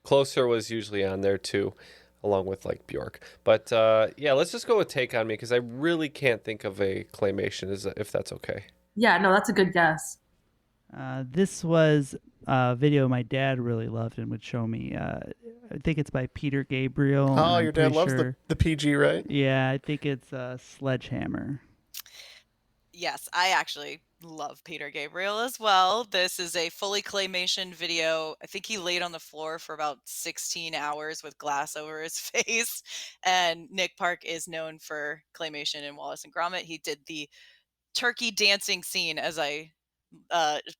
Closer was usually on there too, along with like Bjork. But yeah, let's just go with Take On Me because I really can't think of a claymation, if that's okay. Yeah, no, that's a good guess. This was a video my dad really loved and would show me. I think it's by Peter Gabriel. Oh, your dad loves the PG, right? Yeah, I think it's Sledgehammer. Yes, I actually love Peter Gabriel as well. This is a fully claymation video. I think he laid on the floor for about 16 hours with glass over his face. And Nick Park is known for claymation in Wallace and Gromit. He did the turkey dancing scene, as I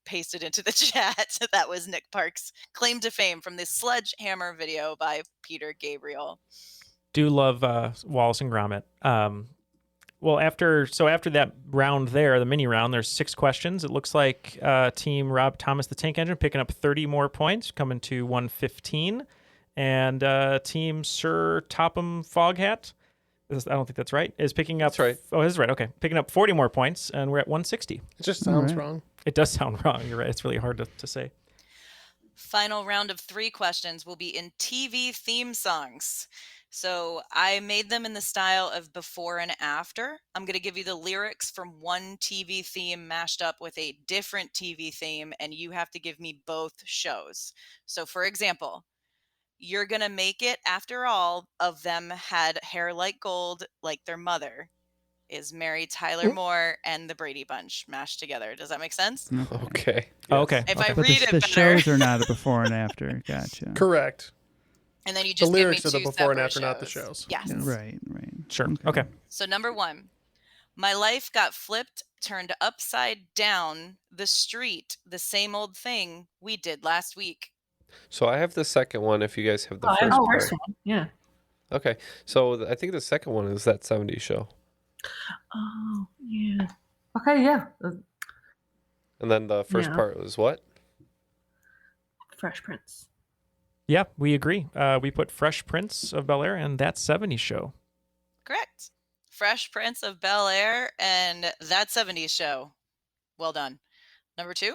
pasted into the chat. That was Nick Park's claim to fame from this Sledgehammer video by Peter Gabriel. Do love Wallace and Gromit. Well, after that round there, the mini round, there's 6 questions. It looks like Team Rob Thomas, the Tank Engine, picking up 30 more points, coming to 115. And Team Sir Topham Foghat, I don't think that's right, is picking up... That's right. Oh, this is right. Okay. Picking up 40 more points, and we're at 160. It just sounds wrong. It does sound wrong. You're right. It's really hard to say. Final round of 3 questions will be in TV theme songs. So I made them in the style of before and after. I'm going to give you the lyrics from one TV theme mashed up with a different TV theme, and you have to give me both shows. So for example, You're Gonna Make It After All of Them Had Hair Like Gold Like Their Mother is Mary Tyler Moore and the Brady Bunch mashed together. Does that make sense? Okay. Oh, okay. If I But read it the better. shows are not a before and after. Gotcha. Correct. And then you The just lyrics give are me the 2 before and separate after, not the shows. Yes. Right. Sure. Okay. So number 1, my life got flipped, turned upside down the street, the same old thing we did last week. So I have the second one if you guys have the I have first the part. first one. Yeah. Okay. So I think the second one is that 70s show. Oh, yeah. Okay, yeah. And then the first Yeah. part was what? Fresh Prince. Yeah, we agree. We put Fresh Prince of Bel-Air and That 70s Show. Correct. Fresh Prince of Bel-Air and That 70s Show. Well done. Number 2.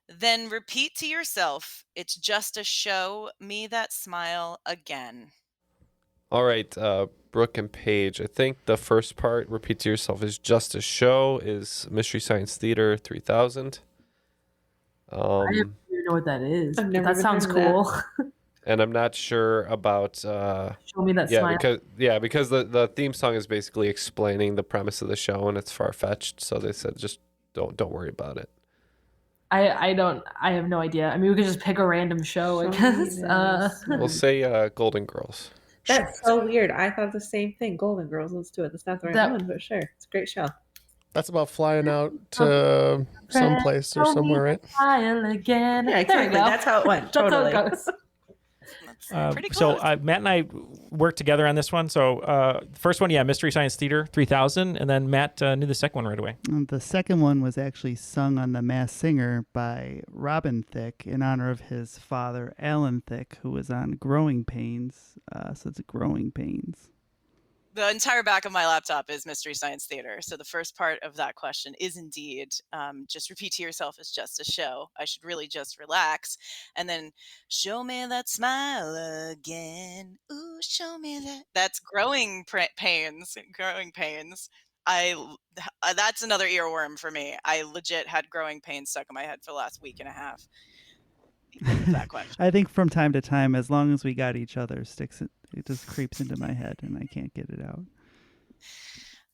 Then repeat to yourself, it's just a show, me that smile again. All right, Brooke and Paige. I think the first part, repeat to yourself, is just a show, is Mystery Science Theater 3000. I don't even know what that is. I've but never that even sounds heard of cool. that. And I'm not sure about Show me that yeah, smile. because the theme song is basically explaining the premise of the show and it's far fetched. So they said just don't worry about it. I have no idea. I mean, we could just pick a random show, I guess. We'll say Golden Girls. That's so weird. I thought the same thing. Golden Girls. Let's do it. That's not the right one, but sure. It's a great show. That's about flying out to someplace or somewhere, right? Smile again. Yeah, There we exactly. go. That's how it went. That's how Totally. it goes. Pretty So close. Matt and I worked together on this one. So first one, Mystery Science Theater 3000, and then Matt knew the second one right away. The second one was actually sung on The Masked Singer by Robin Thicke in honor of his father, Alan Thicke, who was on Growing Pains. So it's Growing Pains. The entire back of my laptop is Mystery Science Theater. So the first part of that question is indeed just repeat to yourself, it's just a show. I should really just relax. And then show me that smile again. Ooh, show me that. That's Growing Pains. Growing Pains. That's another earworm for me. I legit had Growing Pains stuck in my head for the last week and a half. Because of that question. I think from time to time, as long as we got each other, it just creeps into my head and I can't get it out.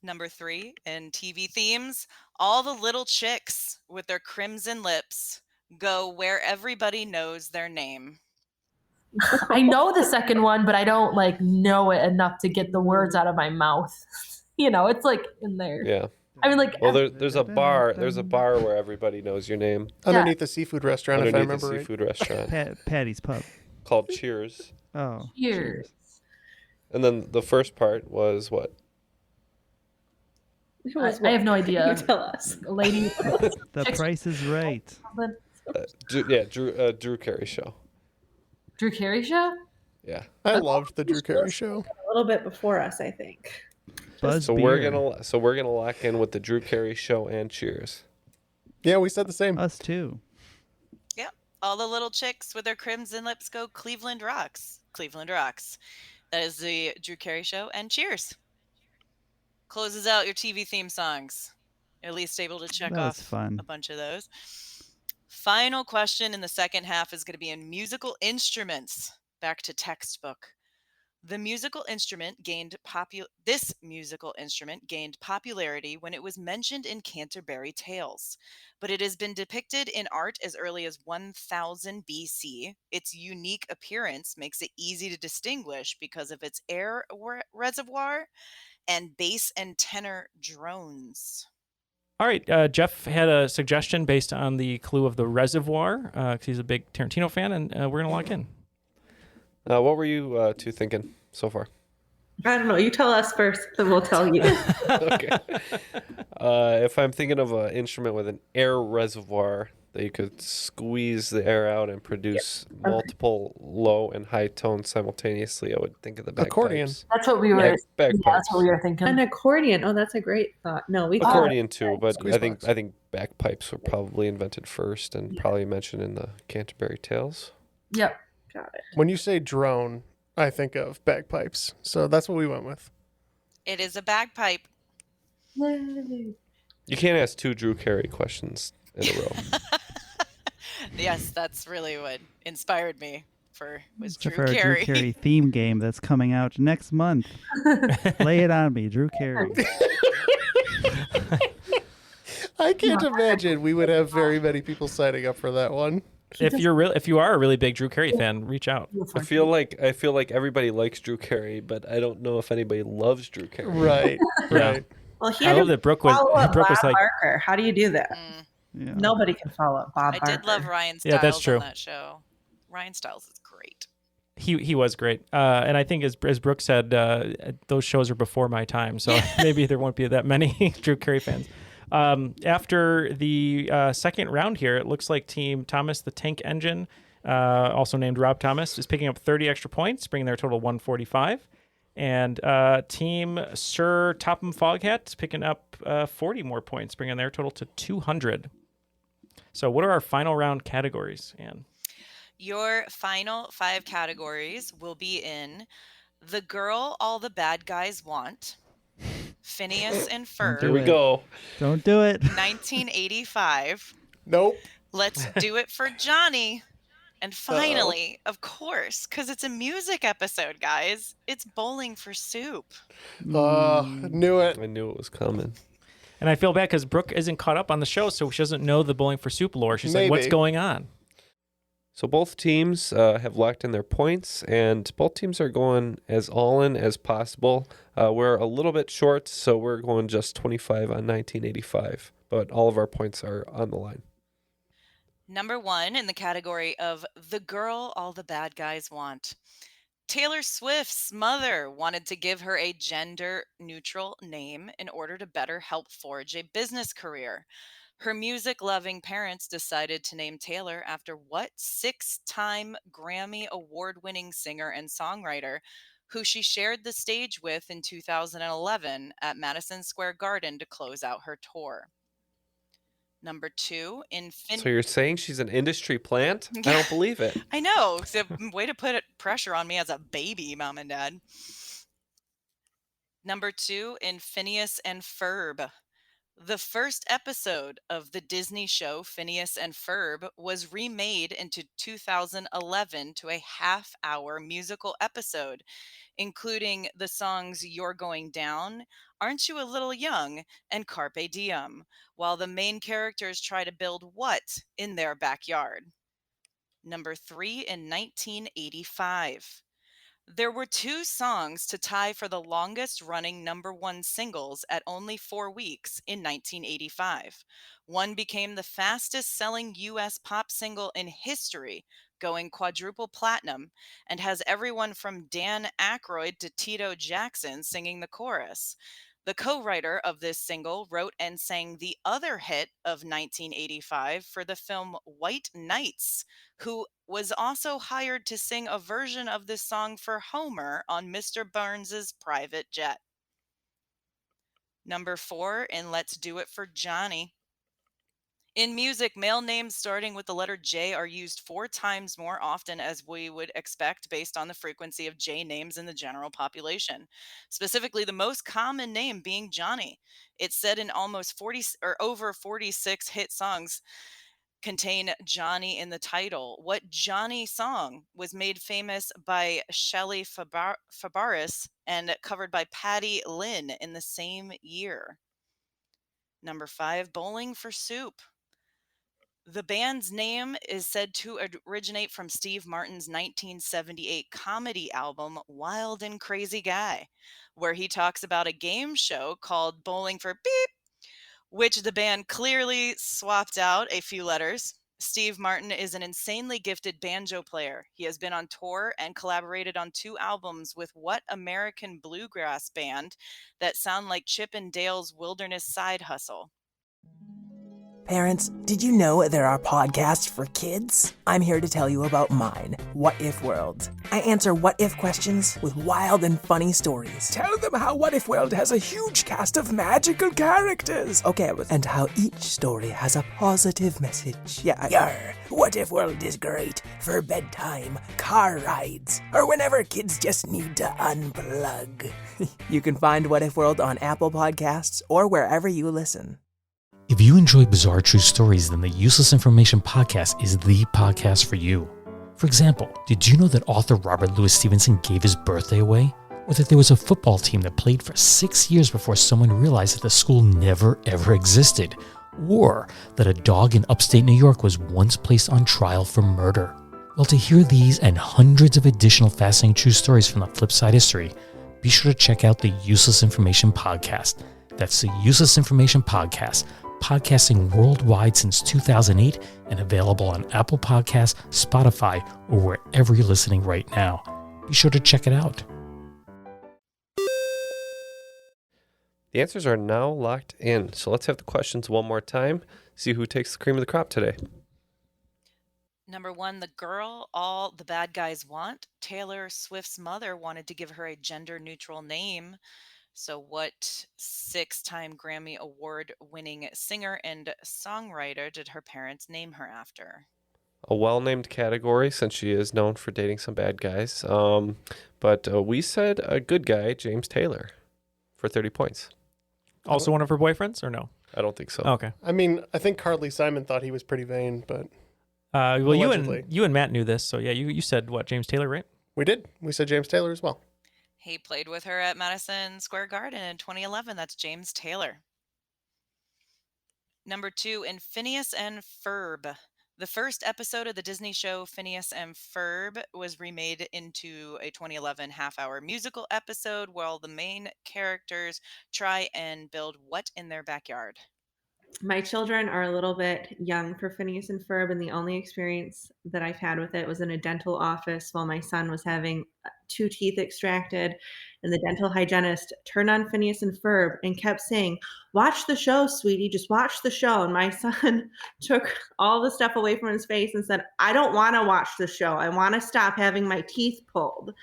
Number 3, in TV themes, all the little chicks with their crimson lips go where everybody knows their name. I know the second one, but I don't know it enough to get the words out of my mouth. It's in there. Yeah. I mean, well, there's a bar. There's a bar where everybody knows your name. Underneath the seafood restaurant, if I remember the right. seafood restaurant. Patty's Pub. Called Cheers. Oh. Cheers. And then the first part was what? I have no idea. You tell us. Lady. The Price is Right. Drew Carey Show. Drew Carey Show? Yeah. I loved the Drew Carey Show. A little bit before us, I think. So we're gonna lock in with the Drew Carey Show and Cheers. Yeah, we said the same. Us too. Yep. All the little chicks with their crimson lips go Cleveland Rocks. Cleveland Rocks. That is the Drew Carey Show and Cheers. Closes out your TV theme songs. At least able to check off a bunch of those. Final question in the second half is going to be in musical instruments. Back to textbook. This musical instrument gained popularity when it was mentioned in Canterbury Tales, but it has been depicted in art as early as 1000 BC. Its unique appearance makes it easy to distinguish because of its air reservoir and bass and tenor drones. All right, Jeff had a suggestion based on the clue of the reservoir, because he's a big Tarantino fan, and we're going to lock in. What were you two thinking so far? I don't know. You tell us first, then we'll tell you. Okay. If I'm thinking of an instrument with an air reservoir that you could squeeze the air out and produce multiple low and high tones simultaneously, I would think of the bagpipes. Accordion. That's what we were. Bagpipes. Yeah, that's what we were thinking. An accordion. Oh, that's a great thought. No, we Accordion too, but Squeeze I think box. bagpipes were probably invented first and probably mentioned in the Canterbury Tales. Yep. got it. When you say drone, I think of bagpipes. So that's what we went with. It is a bagpipe. You can't ask two Drew Carey questions in a row. Yes, that's really what inspired me was Except Drew for our Carey. Drew Carey theme game that's coming out next month. Lay it on me, Drew Carey. I can't imagine we would have very many people signing up for that one. If you are a really big Drew Carey fan, reach out. I feel like everybody likes Drew Carey, but I don't know if anybody loves Drew Carey. Right. Right. Well, he I had love to that Brooke was follow up Brooke was Bob like, Barker. How do you do that? Yeah. Nobody can follow up Bob Barker. I did love Ryan Stiles Yeah, that's true. on that show. Ryan Stiles is great. he was great, and I think as Brooke said, those shows are before my time, so maybe there won't be that many Drew Carey fans. After the second round here, it looks like Team Thomas the Tank Engine, also named Rob Thomas, is picking up 30 extra points, bringing their total 145. And Team Sir Topham Foghat is picking up 40 more points, bringing their total to 200. So what are our final round categories, Anne? Your final 5 categories will be in The Girl All the Bad Guys Want, Phineas and Ferb. Here we go. Don't do it. 1985. Nope. Let's Do It for Johnny. And finally, of course, because it's a music episode, guys, it's Bowling for Soup. Knew it. I knew it was coming. And I feel bad because Brooke isn't caught up on the show, so she doesn't know the Bowling for Soup lore. She's like, what's going on? So both teams have locked in their points, and both teams are going as all-in as possible. We're a little bit short, so we're going just 25 on 1985, but all of our points are on the line. Number 1 in the category of The Girl All the Bad Guys Want. Taylor Swift's mother wanted to give her a gender neutral name in order to better help forge a business career. Her music loving parents decided to name Taylor after what 6-time Grammy award winning singer and songwriter who she shared the stage with in 2011 at Madison Square Garden to close out her tour. Number 2 in So you're saying she's an industry plant? I Yeah. don't believe it. I know. It's a way to put pressure on me as a baby, mom and dad. Number 2 in Phineas and Ferb. The first episode of the Disney show Phineas and Ferb was remade into 2011 to a half-hour musical episode, including the songs You're Going Down, Aren't You a Little Young, and Carpe Diem, while the main characters try to build what in their backyard? Number 3 in 1985. There were 2 songs to tie for the longest running number 1 singles at only 4 weeks in 1985. One became the fastest selling US pop single in history, going quadruple platinum, and has everyone from Dan Aykroyd to Tito Jackson singing the chorus. The co-writer of this single wrote and sang the other hit of 1985 for the film White Knights, who was also hired to sing a version of this song for Homer on Mr. Burns's private jet. Number 4 in Let's Do It for Johnny. In music, male names starting with the letter J are used 4 times more often as we would expect based on the frequency of J names in the general population. Specifically, the most common name being Johnny. It's said in almost 40 or over 46 hit songs contain Johnny in the title. What Johnny song was made famous by Shelley Fabares and covered by Patty Lynn in the same year? Number 5, Bowling for Soup. The band's name is said to originate from Steve Martin's 1978 comedy album Wild and Crazy Guy, where he talks about a game show called Bowling for Beep, which the band clearly swapped out a few letters. Steve Martin is an insanely gifted banjo player. He has been on tour and collaborated on 2 albums with what American bluegrass band that sound like Chip and Dale's Wilderness Side Hustle? Parents, did you know there are podcasts for kids? I'm here to tell you about mine, What If World. I answer what if questions with wild and funny stories. Tell them how What If World has a huge cast of magical characters. Okay, and how each story has a positive message. Yeah, Yarr, What If World is great for bedtime, car rides, or whenever kids just need to unplug. You can find What If World on Apple Podcasts or wherever you listen. If you enjoy bizarre true stories, then the Useless Information Podcast is the podcast for you. For example, did you know that author Robert Louis Stevenson gave his birthday away? Or that there was a football team that played for 6 years before someone realized that the school never ever existed? Or that a dog in upstate New York was once placed on trial for murder? Well, to hear these and hundreds of additional fascinating true stories from the Flipside history, be sure to check out the Useless Information Podcast. That's the Useless Information Podcast, podcasting worldwide since 2008 and available on Apple Podcasts, Spotify, or wherever you're listening right now. Be sure to check it out. The answers are now locked in. So let's have the questions one more time. See who takes the cream of the crop today. Number 1, The Girl All the Bad Guys Want. Taylor Swift's mother wanted to give her a gender-neutral name. So what 6-time Grammy Award-winning singer and songwriter did her parents name her after? A well-named category since she is known for dating some bad guys. But we said a good guy, James Taylor, for 30 points. Also one of her boyfriends, or no? I don't think so. Okay. I mean, I think Carly Simon thought he was pretty vain, but Well, allegedly. you and Matt knew this, so yeah, you said what, James Taylor, right? We did. We said James Taylor as well. He played with her at Madison Square Garden in 2011. That's James Taylor. Number 2, in Phineas and Ferb. The first episode of the Disney show Phineas and Ferb was remade into a 2011 half-hour musical episode while the main characters try and build what in their backyard? My children are a little bit young for Phineas and Ferb, and the only experience that I've had with it was in a dental office while my son was having 2 teeth extracted, and the dental hygienist turned on Phineas and Ferb and kept saying, "Watch the show, sweetie, just watch the show." And my son took all the stuff away from his face and said, "I don't want to watch the show. I want to stop having my teeth pulled."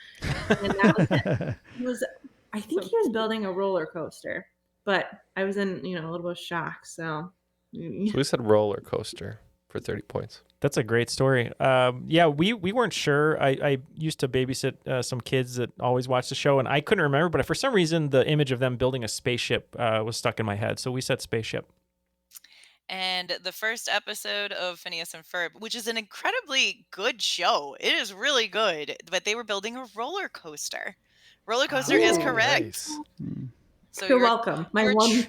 And that was it. I think he was building a roller coaster, but I was in, a little bit of shock. So we said roller coaster for 30 points. That's a great story. We weren't sure. I used to babysit some kids that always watched the show, and I couldn't remember, but for some reason, the image of them building a spaceship was stuck in my head. So we said spaceship. And the first episode of Phineas and Ferb, which is an incredibly good show. It is really good, but they were building a roller coaster. Roller coaster is correct. Nice. So you're welcome. My one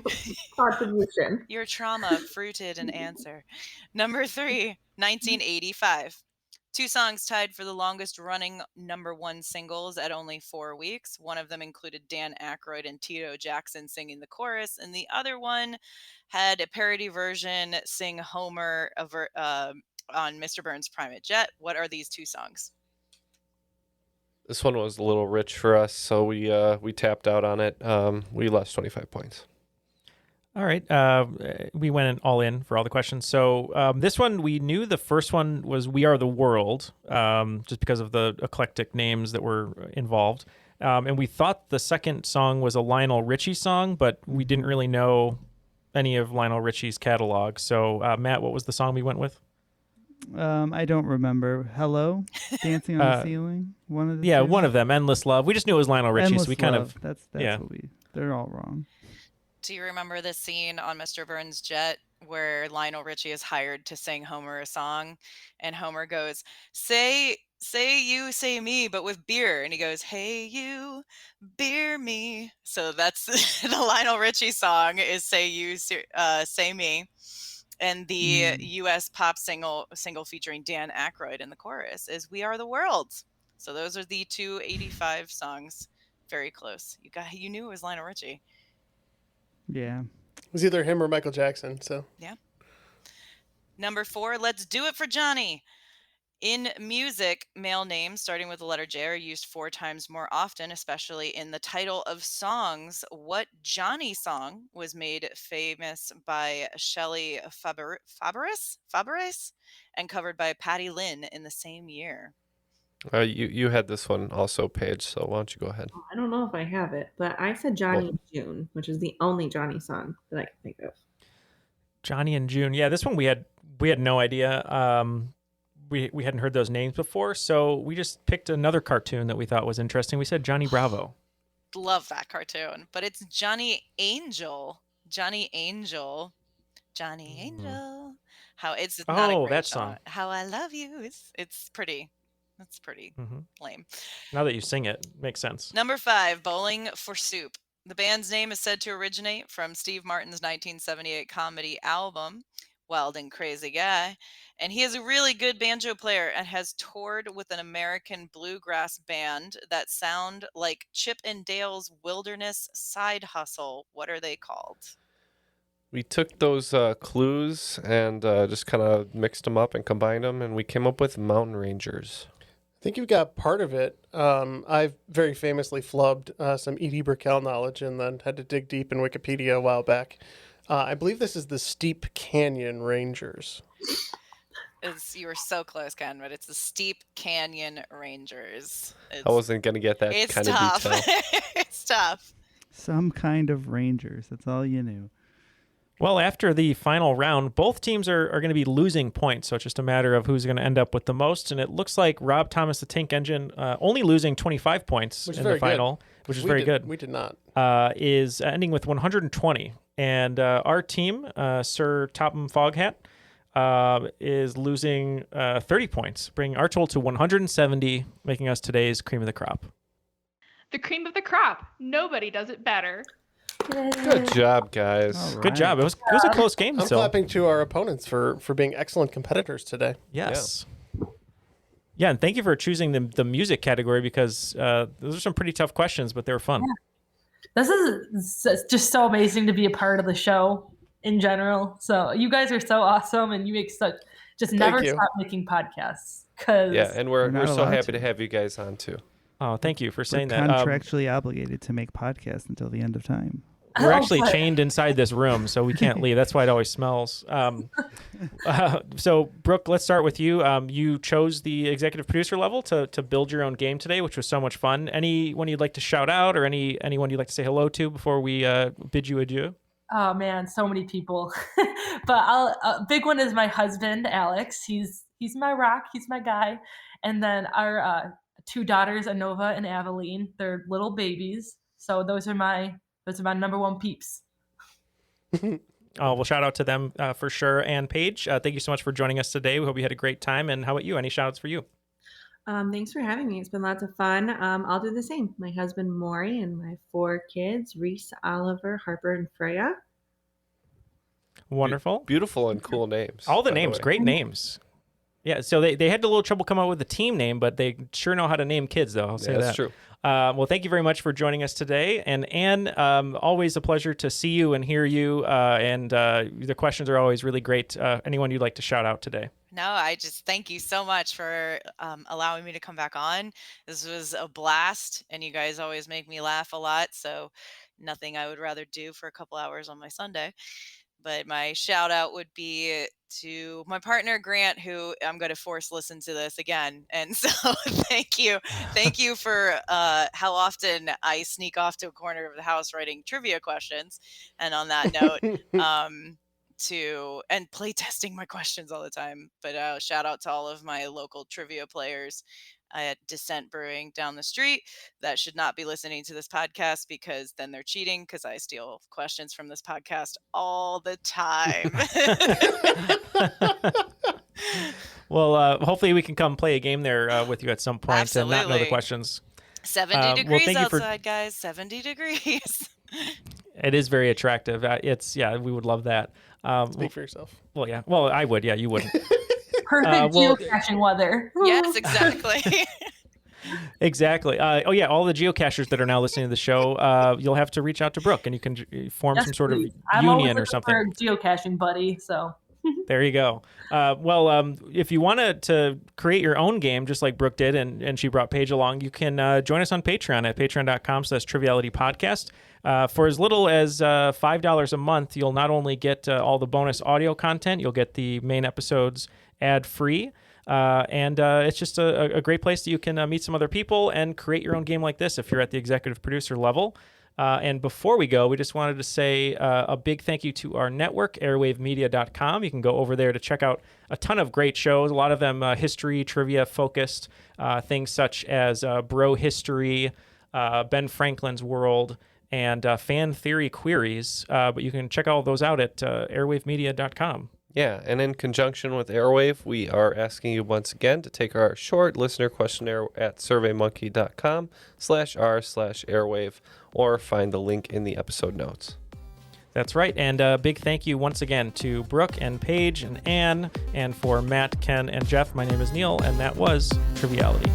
contribution. Your trauma fruited an answer. Number 3, 1985. 2 songs tied for the longest running #1 singles at only 4 weeks. One of them included Dan Aykroyd and Tito Jackson singing the chorus, and the other one had a parody version sing Homer on Mr. Burns' Private Jet. What are these 2 songs? This one was a little rich for us, so we tapped out on it. We lost 25 points. All right. We went all in for all the questions. So this one, we knew the first one was We Are the World, just because of the eclectic names that were involved. And we thought the second song was a Lionel Richie song, but we didn't really know any of Lionel Richie's catalog. So Matt, what was the song we went with? I don't remember. Hello? Dancing on the Ceiling? One of the two? One of them. Endless Love. We just knew it was Lionel Richie, Endless so we kind Love. of... That's what they're all wrong. Do you remember the scene on Mr. Burns' Jet where Lionel Richie is hired to sing Homer a song, and Homer goes, say you, say me, but with beer, and he goes, hey you, beer me. So that's the Lionel Richie song is Say You, Say Me, and the U.S. pop single featuring Dan Aykroyd in the chorus is We Are the World. So those are the 2 85 songs. Very close. You knew it was Lionel Richie. Yeah. It was either him or Michael Jackson, so. Yeah. Number 4, Let's Do It for Johnny. In music, male names starting with the letter J are used 4 times more often, especially in the title of songs. What Johnny song was made famous by Shelley Fabares and covered by Patti Lynn in the same year? You had this one also, Paige, so why don't you go ahead? I don't know if I have it, but I said Johnny and June, which is the only Johnny song that I can think of. Johnny and June. Yeah, this one we had no idea. We hadn't heard those names before, so we just picked another cartoon that we thought was interesting. We said Johnny Bravo. Love that cartoon, but it's Johnny Angel. Johnny Angel. How it's not a great that song. How I Love You. It's pretty. That's pretty lame. Now that you sing it, makes sense. Number 5, Bowling for Soup. The band's name is said to originate from Steve Martin's 1978 comedy album, Wild and Crazy Guy. And he is a really good banjo player and has toured with an American bluegrass band that sound like Chip and Dale's Wilderness Side Hustle. What are they called? We took those clues and just kind of mixed them up and combined them, and we came up with Mountain Rangers. I think you've got part of it. I've very famously flubbed some E.D. Brickell knowledge and then had to dig deep in Wikipedia a while back. I believe this is the Steep Canyon Rangers. You were so close, Ken, but it's the Steep Canyon Rangers. I wasn't going to get that kind of detail. It's tough. Some kind of Rangers. That's all you knew. Well, after the final round, both teams are going to be losing points, so it's just a matter of who's going to end up with the most. And it looks like Rob Thomas, the Tank Engine, only losing 25 points in the final, which is very good. We did not. Is ending with 120. And our team, Sir Topham Foghat, is losing 30 points, bringing our total to 170, making us today's cream of the crop. The cream of the crop. Nobody does it better. Good job, guys. Good job. It was a close game. I'm clapping to our opponents for being excellent competitors today. Yes. Yeah, and thank you for choosing the music category because those are some pretty tough questions, but they were fun. Yeah. This is just so amazing to be a part of the show. in general. So you guys are so awesome, and you make never you. stop making podcasts. Cause Yeah, and we're not so allowed happy to. to have you guys on too. Oh, thank you for We're saying that. contractually obligated to make podcasts until the end of time. We're actually chained inside this room, so we can't leave. That's why it always smells. So, Brooke, let's start with you. You chose the executive producer level to build your own game today, which was so much fun. Anyone you'd like to shout out, or anyone you'd like to say hello to before we bid you adieu? Oh man, so many people. But a big one is my husband, Alex. He's my rock. He's my guy. And then our 2 daughters, Anova and Aveline. They're little babies. So those are my number one peeps. Well, shout out to them for sure. And Paige, thank you so much for joining us today. We hope you had a great time. And how about you? Any shout outs for you? Thanks for having me. It's been lots of fun. I'll do the same. My husband, Maury, and my 4 kids, Reese, Oliver, Harper, and Freya. Wonderful. Beautiful and cool names. All the by names, way. great names. Yeah, so they had a little trouble coming up with a team name, but they sure know how to name kids, though. I'll say That's that. true. Well, thank you very much for joining us today. And Anne, always a pleasure to see you and hear you. And the questions are always really great. Anyone you'd like to shout out today? No, I just thank you so much for allowing me to come back on. This was a blast, and you guys always make me laugh a lot. So nothing I would rather do for a couple hours on my Sunday. But my shout out would be to my partner, Grant, who I'm going to force listen to this again. And so thank you. Thank you for how often I sneak off to a corner of the house writing trivia questions. And on that note, and play testing my questions all the time. But shout out to all of my local trivia players at Descent Brewing down the street that should not be listening to this podcast, because then they're cheating, because I steal questions from this podcast all the time. Well, hopefully we can come play a game there with you at some point. Absolutely. And not know the questions. 70 degrees thank you outside, guys. 70 degrees. It is very attractive. We would love that. Speak for yourself. Well, yeah. Well, I would. Yeah, you wouldn't. Perfect geocaching weather. Yes, exactly. Exactly. All the geocachers that are now listening to the show, you'll have to reach out to Brooke, and you can form some sort of union or something. I'm always looking for a geocaching buddy, so. There you go. If you wanted to create your own game, just like Brooke did, and she brought Paige along, you can join us on Patreon at patreon.com/Triviality Podcast. For as little as $5 a month, you'll not only get all the bonus audio content, you'll get the main episodes ad-free. And it's just a great place that you can meet some other people and create your own game like this if you're at the executive producer level. And before we go, we just wanted to say a big thank you to our network, airwavemedia.com. You can go over there to check out a ton of great shows, a lot of them history, trivia focused, things such as Bro History, Ben Franklin's World, and Fan Theory Queries. But you can check all those out at airwavemedia.com. Yeah, and in conjunction with Airwave, we are asking you once again to take our short listener questionnaire at surveymonkey.com/r/airwave, or find the link in the episode notes. That's right. And a big thank you once again to Brooke and Paige and Anne. And for Matt, Ken, and Jeff, my name is Neil, and that was Triviality.